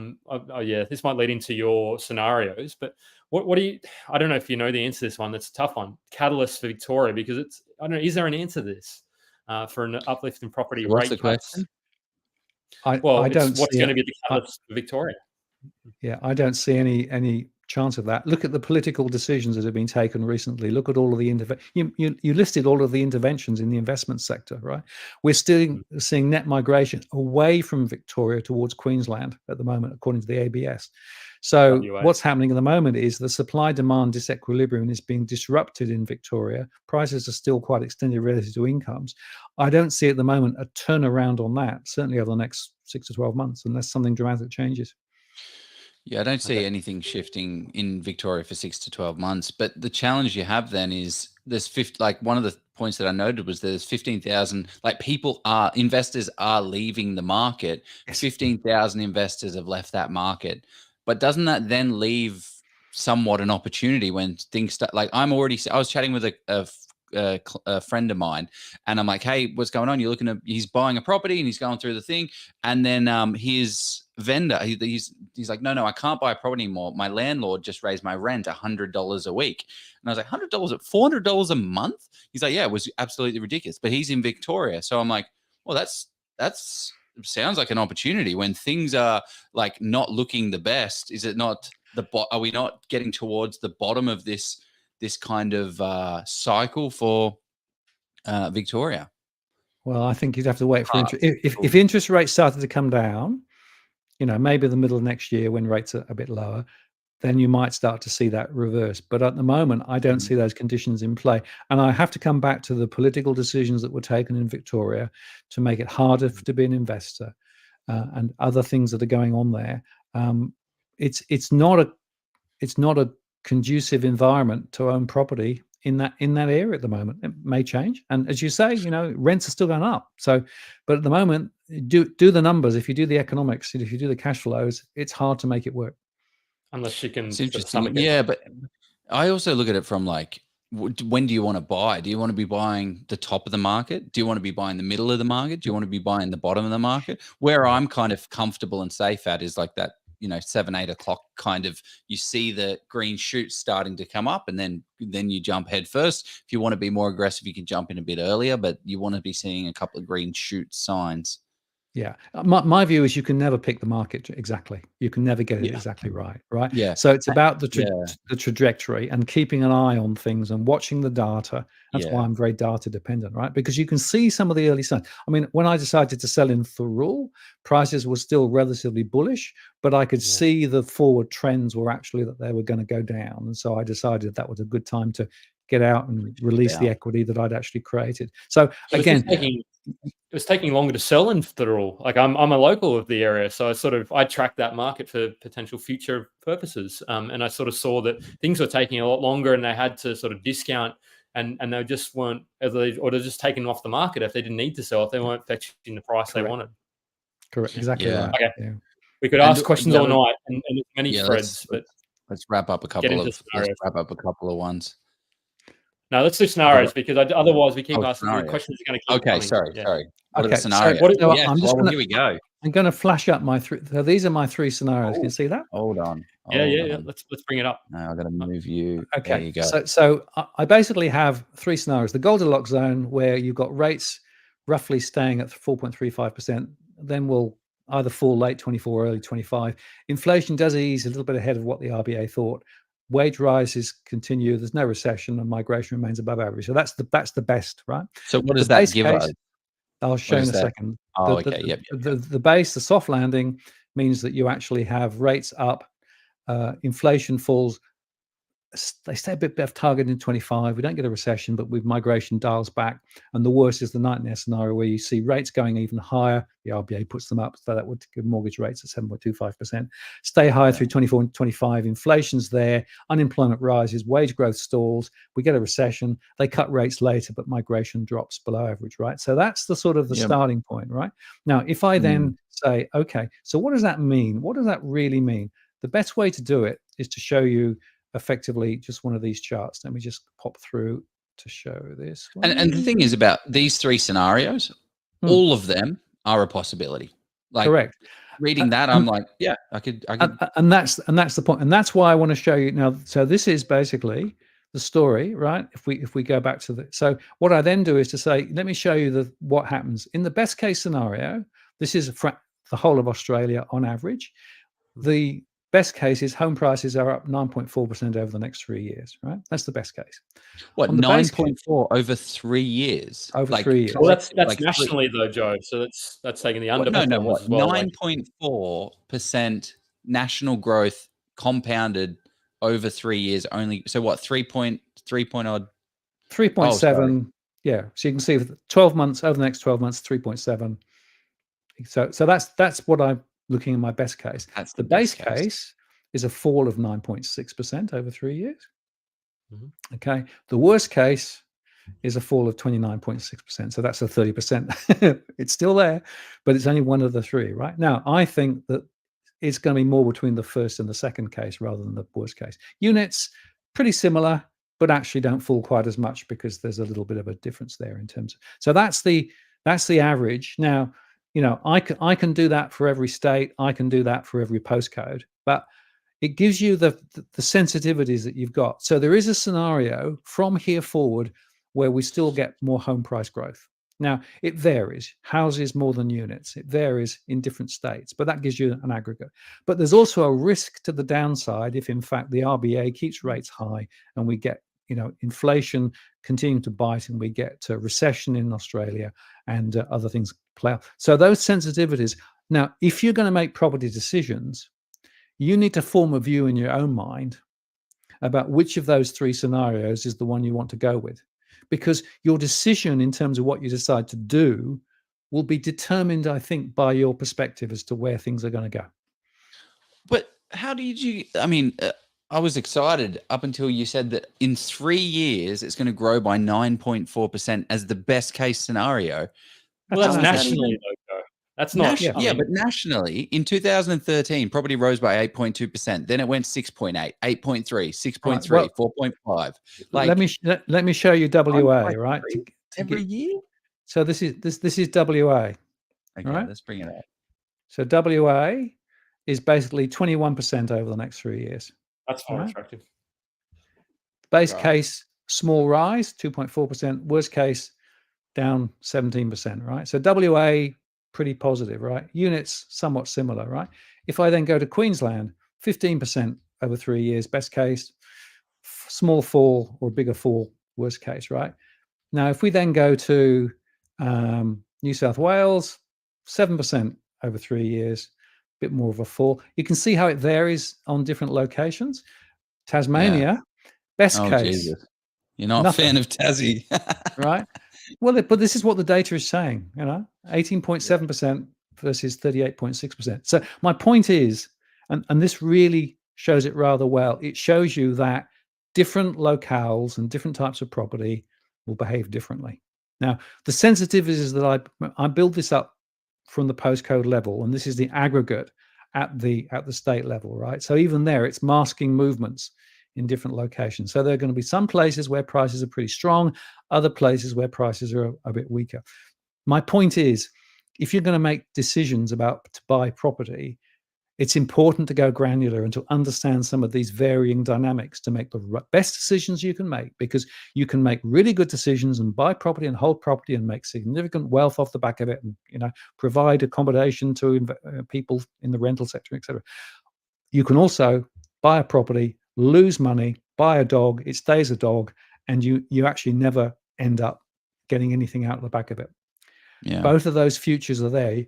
this might lead into your scenarios. But what do you? I don't know if you know the answer to this one. That's a tough one. Catalyst for Victoria, because it's I don't know. Is there an answer to this for an uplift in property What's rate the cuts? question? Well, I it's don't what's see going to it. be the catalyst for Victoria? Yeah, I don't see any chance of that. Look at the political decisions that have been taken recently. Look at all of the you listed all of the interventions in the investment sector, right? We're still seeing net migration away from Victoria towards Queensland at the moment, according to the ABS. So WA. what's happening at the moment is the supply-demand disequilibrium is being disrupted in Victoria. Prices are still quite extended relative to incomes. I don't see at the moment a turnaround on that, certainly over the next 6 to 12 months, unless something dramatic changes. Yeah, I don't see anything shifting in Victoria for 6 to 12 months. But the challenge you have then is there's one of the points that I noted was there's 15,000, investors are leaving the market. Yes. 15,000 investors have left that market. But doesn't that then leave somewhat an opportunity when things start? Like I was chatting with a friend of mine, and I'm like, hey, what's going on? He's buying a property and he's going through the thing. And then his vendor, he's like, no, I can't buy a property anymore. My landlord just raised my rent $100 a week. And I was like, $100, $400 a month? He's like, yeah, it was absolutely ridiculous. But he's in Victoria. So I'm like, well, that's sounds like an opportunity when things are like not looking the best. Is it not are we not getting towards the bottom of this kind of cycle for Victoria? Well, I think you'd have to wait for if interest rates started to come down, maybe the middle of next year when rates are a bit lower, then you might start to see that reverse. But at the moment, I don't see those conditions in play. And I have to come back to the political decisions that were taken in Victoria to make it harder to be an investor and other things that are going on there. It's not a conducive environment to own property in that area at the moment. It may change, and as you say, rents are still going up. So, but at the moment, do the numbers. If you do the economics, if you do the cash flows, it's hard to make it work. Unless you can. It's interesting. Yeah, but I also look at it from like, when do you want to buy? Do you want to be buying the top of the market? Do you want to be buying the middle of the market? Do you want to be buying the bottom of the market? Where I'm kind of comfortable and safe at is like that, 7, 8 o'clock kind of, you see the green shoots starting to come up, and then you jump head first. If you want to be more aggressive, you can jump in a bit earlier, but you want to be seeing a couple of green shoot signs. Yeah. My view is you can never pick the market exactly. You can never get it exactly right. Yeah. So it's about the trajectory and keeping an eye on things and watching the data. That's why I'm very data dependent, right? Because you can see some of the early signs. I mean, when I decided to sell in Thurrool, prices were still relatively bullish, but I could see the forward trends were actually that they were going to go down. And so I decided that was a good time to get out and release the equity that I'd actually created. So again, it was taking longer to sell in Thurrool. Like I'm a local of the area, so I tracked that market for potential future purposes. And I sort of saw that things were taking a lot longer, and they had to sort of discount, and they just weren't, or they're just taking off the market if they didn't need to sell, if they weren't fetching the price they wanted. Correct. Exactly. Yeah. Right. Okay. Yeah. We could ask questions all night and many threads, but let's wrap up a couple of ones. No, let's do scenarios, because otherwise we keep asking scenarios. Questions. Are going to keep Okay, coming. sorry. What are Okay, the scenarios? here we go. I'm going to flash up my three. So these are my three scenarios. Can you see that? Hold on. Yeah. Let's bring it up. No, I've got to move you. Okay. There you go. So I basically have three scenarios. The Goldilocks zone, where you've got rates roughly staying at 4.35%, then we'll either fall late 24, early 25. Inflation does ease a little bit ahead of what the RBA thought. Wage rises continue. There's no recession, and migration remains above average. So that's the best, right? So what does that give us? I'll show you in a second. Oh, okay. Yep. The base, the soft landing, means that you actually have rates up, inflation falls they stay a bit above target in 25. We don't get a recession, but with migration dials back. And the worst is the nightmare scenario where you see rates going even higher. The RBA puts them up, so that would give mortgage rates at 7.25%. Stay higher through 24 and 25. Inflation's there. Unemployment rises. Wage growth stalls. We get a recession. They cut rates later, but migration drops below average, right? So that's the sort of the starting point, right? Now, if I then say, okay, so what does that mean? What does that really mean? The best way to do it is to show you effectively just one of these charts. Let me just pop through to show this one. And the thing is about these three scenarios, all of them are a possibility. Like, correct. Reading that, I'm like, yeah, I could. And that's the point. And that's why I want to show you now. So this is basically the story, right? If we go back to the, so what I then do is to say, let me show you what happens in the best case scenario. This is the whole of Australia on average. The best case is home prices are up 9.4% over the next 3 years, right? That's the best case. What, 9.4 over 3 years? Over 3 years. Well, that's like nationally though, Joe. So that's taking the under. No, what? 9.4% national growth compounded over 3 years only. So what? 3.3 odd. 3.7. Yeah. So you can see 12 months over the next 12 months, 3.7. So that's what I'm looking at my best case. That's the base case is a fall of 9.6% over 3 years. Okay. The worst case is a fall of 29.6%. So that's a 30%. It's still there, but it's only one of the three, right? Now, I think that it's going to be more between the first and the second case rather than the worst case. Units, pretty similar, but actually don't fall quite as much because there's a little bit of a difference there in terms of, so that's the average. Now, you know, I can do that for every state. I can do that for every postcode, but it gives you the sensitivities that you've got. So there is a scenario from here forward where we still get more home price growth. Now, it varies. Houses more than units. It varies in different states, but that gives you an aggregate. But there's also a risk to the downside if, in fact, the RBA keeps rates high and we get, you know, inflation continuing to bite and we get recession in Australia and other things play out. So those sensitivities. Now, if you're going to make property decisions, you need to form a view in your own mind about which of those three scenarios is the one you want to go with, because your decision in terms of what you decide to do will be determined, I think, by your perspective as to where things are going to go. But how did you, I mean, I was excited up until you said that in 3 years, it's going to grow by 9.4% as the best case scenario. Well, that's nationally, though, Joe. That's not. Yeah, but nationally, in 2013, property rose by 8.2%. Then it went 6.8, 8.3, 6.3, right, 4.5. Like, let me show you WA, right? Every year. So this is WA. Okay, right? Let's bring it up. So WA is basically 21% over the next 3 years. That's far attractive. Base case, small rise, 2.4%. Worst case, down 17%, right? So WA, pretty positive, right? Units, somewhat similar, right? If I then go to Queensland, 15% over 3 years, best case, small fall or bigger fall, worst case, right? Now, if we then go to New South Wales, 7% over 3 years, bit more of a fall. You can see how it varies on different locations. Tasmania, best case. Jesus. You're not a fan of Tassie. Right? Well, but this is what the data is saying, you know, 18.7% versus 38.6%. So my point is, and this really shows it rather well, it shows you that different locales and different types of property will behave differently. Now, the sensitivities that I build this up from the postcode level, and this is the aggregate at the state level, right? So even there, it's masking movements in different locations. So there are going to be some places where prices are pretty strong, other places where prices are a bit weaker. My point is, if you're going to make decisions about to buy property, it's important to go granular and to understand some of these varying dynamics to make the best decisions you can make, because you can make really good decisions and buy property and hold property and make significant wealth off the back of it, and, you know, provide accommodation to people in the rental sector, etc. You can also buy a property, lose money, buy a dog, it stays a dog, and you actually never end up getting anything out of the back of it. Yeah. Both of those futures are there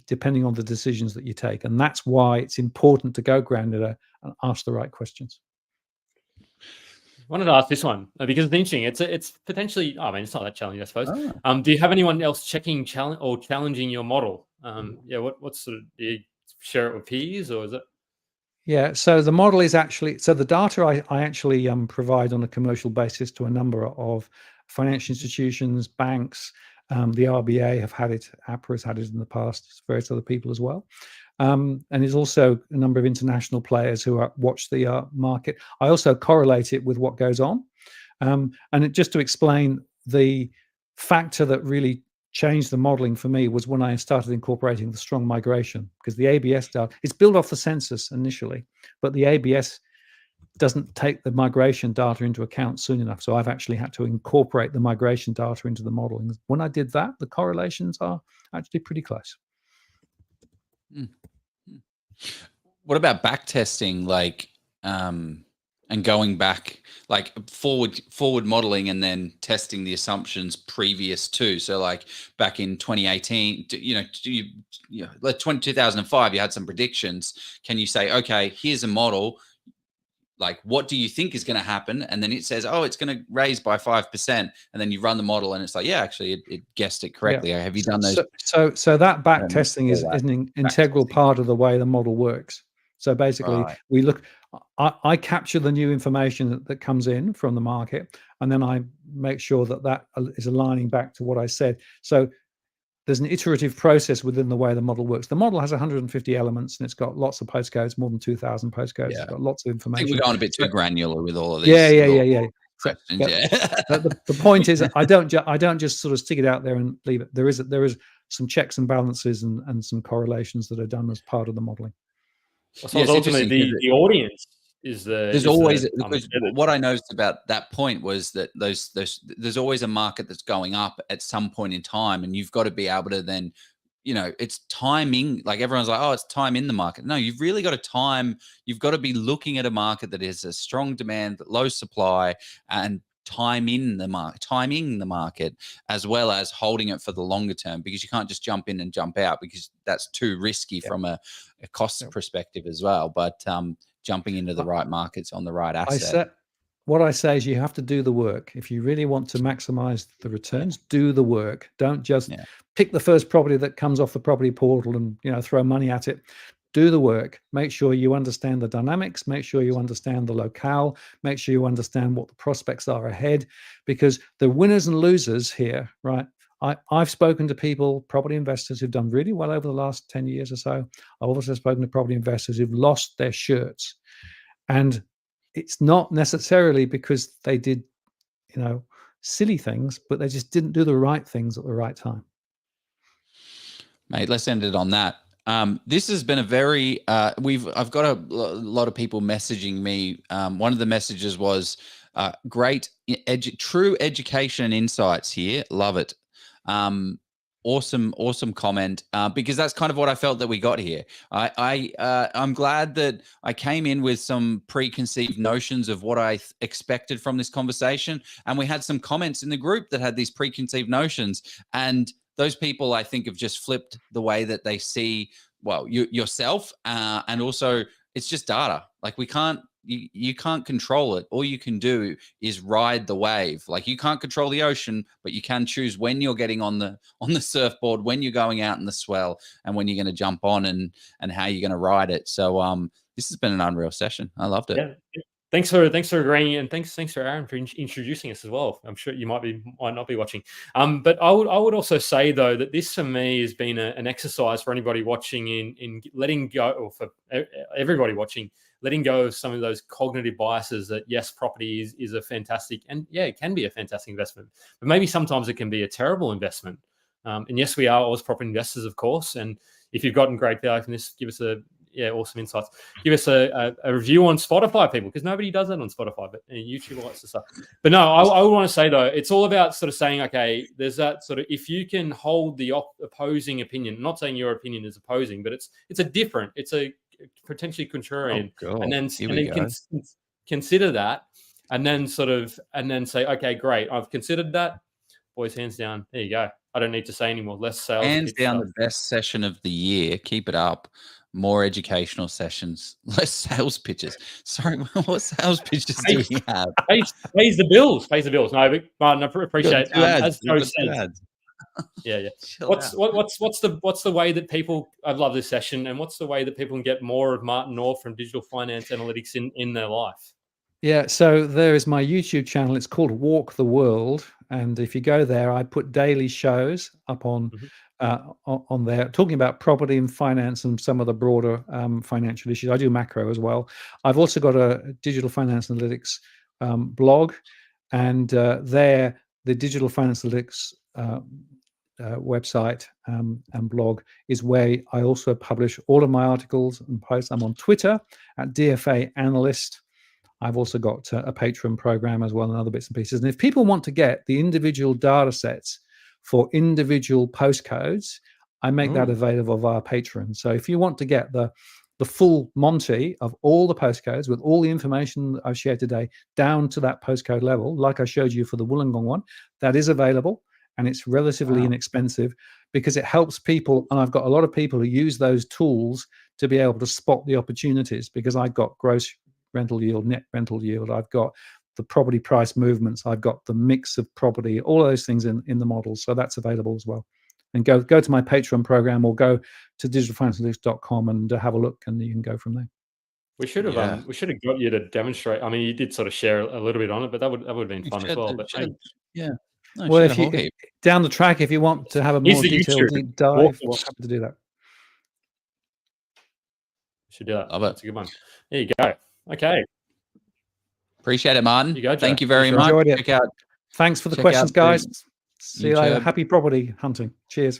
depending on the decisions that you take. And that's why it's important to go granular and ask the right questions. wanted to ask this one because it's interesting. It's potentially. I mean, it's not that challenging, I suppose. Oh. Do you have anyone else challenging your model? Yeah. What sort of, do you share it with peers, or is it? Yeah, so the model is actually, so the data I actually provide on a commercial basis to a number of financial institutions, banks, the RBA have had it, APRA has had it in the past, various other people as well. And there's also a number of international players who watch the market. I also correlate it with what goes on. Just to explain, the factor that really changed the modeling for me was when I started incorporating the strong migration, because the ABS data, it's built off the census initially, but the ABS doesn't take the migration data into account soon enough. So I've actually had to incorporate the migration data into the model. And when I did that, the correlations are actually pretty close. What about back testing, like, and going back, like forward modeling, and then testing the assumptions previous to? So, like back in 2018, like 2005, you had some predictions. Can you say, okay, here's a model, like, what do you think is going to happen? And then it says, oh, it's going to raise by 5%. And then you run the model and it's like, yeah, actually it guessed it correctly. Yeah. Have you done those? So that back testing is an integral part of the way the model works. So basically we look, I capture the new information that comes in from the market, and then I make sure that is aligning back to what I said. So there's an iterative process within the way the model works. The model has 150 elements, and it's got lots of postcodes, more than 2,000 postcodes. Yeah. It's got lots of I information. think we're going a bit too granular with all of these. Yeah. Questions, The point is, I don't just sort of stick it out there and leave it. There is some checks and balances and some correlations that are done as part of the modeling. So ultimately, the audience is the. There's always because what I noticed about that point was that there's always a market that's going up at some point in time, and you've got to be able to then, it's timing. Like everyone's like, oh, it's time in the market. No, you've really got to time. You've got to be looking at a market that is a strong demand, low supply, and timing the market, as well as holding it for the longer term, because you can't just jump in and jump out, because that's too risky from a cost perspective as well. But jumping into the right markets on the right asset. What I say is you have to do the work. If you really want to maximize the returns, do the work. Don't just pick the first property that comes off the property portal and throw money at it. Do the work. Make sure you understand the dynamics. Make sure you understand the locale. Make sure you understand what the prospects are ahead, because the winners and losers here, right? I've spoken to people, property investors, who've done really well over the last 10 years or so. I've also spoken to property investors who've lost their shirts. And it's not necessarily because they did, silly things, but they just didn't do the right things at the right time. Mate, let's end it on that. This has been a very, I've got a lot of people messaging me. One of the messages was great, true education and insights here. Love it. Awesome comment, because that's kind of what I felt that we got here. I'm glad that I came in with some preconceived notions of what I expected from this conversation, and we had some comments in the group that had these preconceived notions, and those people, I think, have just flipped the way that they see, well, yourself, and also it's just data. Like you can't control it. All you can do is ride the wave. Like you can't control the ocean, but you can choose when you're getting on the surfboard, when you're going out in the swell, and when you're going to jump on and how you're going to ride it. So this has been an unreal session. I loved it. Yeah. Thanks for agreeing, and thanks for Aaron for introducing us as well. I'm sure you might not be watching. But I would also say though that this for me has been an exercise for anybody watching in letting go, or for everybody watching, letting go of some of those cognitive biases that yes, property is a fantastic, and yeah, it can be a fantastic investment, but maybe sometimes it can be a terrible investment. And yes, we are Oz property investors, of course. And if you've gotten great value from this, give us awesome insights. Give us a review on Spotify, people, because nobody does that on Spotify, but YouTube, all that sort of stuff. But no, I would want to say though, it's all about sort of saying, okay, there's that sort of, if you can hold the opposing opinion, I'm not saying your opinion is opposing, but it's a potentially contrarian, and then consider that, and then say, okay, great, I've considered that. Boys, hands down. There you go. I don't need to say anymore. Less sales. Hands down, the best session of the year. Keep it up. more educational sessions, less sales pitches. Sorry, what sales pitches do we have? Pays the bills. Pays the bills. No, but Martin, I appreciate. As Joe said, yeah. What's the way that people? I love this session, and what's the way that people can get more of Martin Orr from digital finance analytics in their life? Yeah, so there is my YouTube channel. It's called Walk the World, and if you go there, I put daily shows up on there, talking about property and finance and some of the broader financial issues. I do macro as well. I've also got a digital finance analytics blog, and there the digital finance analytics website and blog is where I also publish all of my articles and posts. I'm on Twitter at DFA Analyst. I've also got a Patreon program as well and other bits and pieces. And if people want to get the individual data sets for individual postcodes, I make that available via Patreon. So if you want to get the full Monty of all the postcodes with all the information that I've shared today down to that postcode level, like I showed you for the Wollongong one, that is available, and it's relatively inexpensive because it helps people. And I've got a lot of people who use those tools to be able to spot the opportunities, because I've got gross rental yield, net rental yield, I've got the property price movements, I've got the mix of property, all of those things in the model. So that's available as well. And go to my Patreon program or go to digitalfinanceanalytics.com and have a look, and you can go from there. We should have got you to demonstrate. I mean, you did sort of share a little bit on it, but that would have been fun as well. But No, well, if you down the track, if you want to have a more detailed deep dive, we're happy to do that. Should do that. Love it. That's a good one. There you go. Okay. Appreciate it, Martin. You go, Thank you very much. Enjoyed it. Thanks for the questions, guys. See you later. Happy property hunting. Cheers.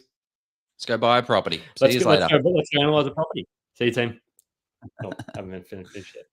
Let's go buy a property. See you later. Let's go analyze a property. See you, team. Oh, I haven't finished yet.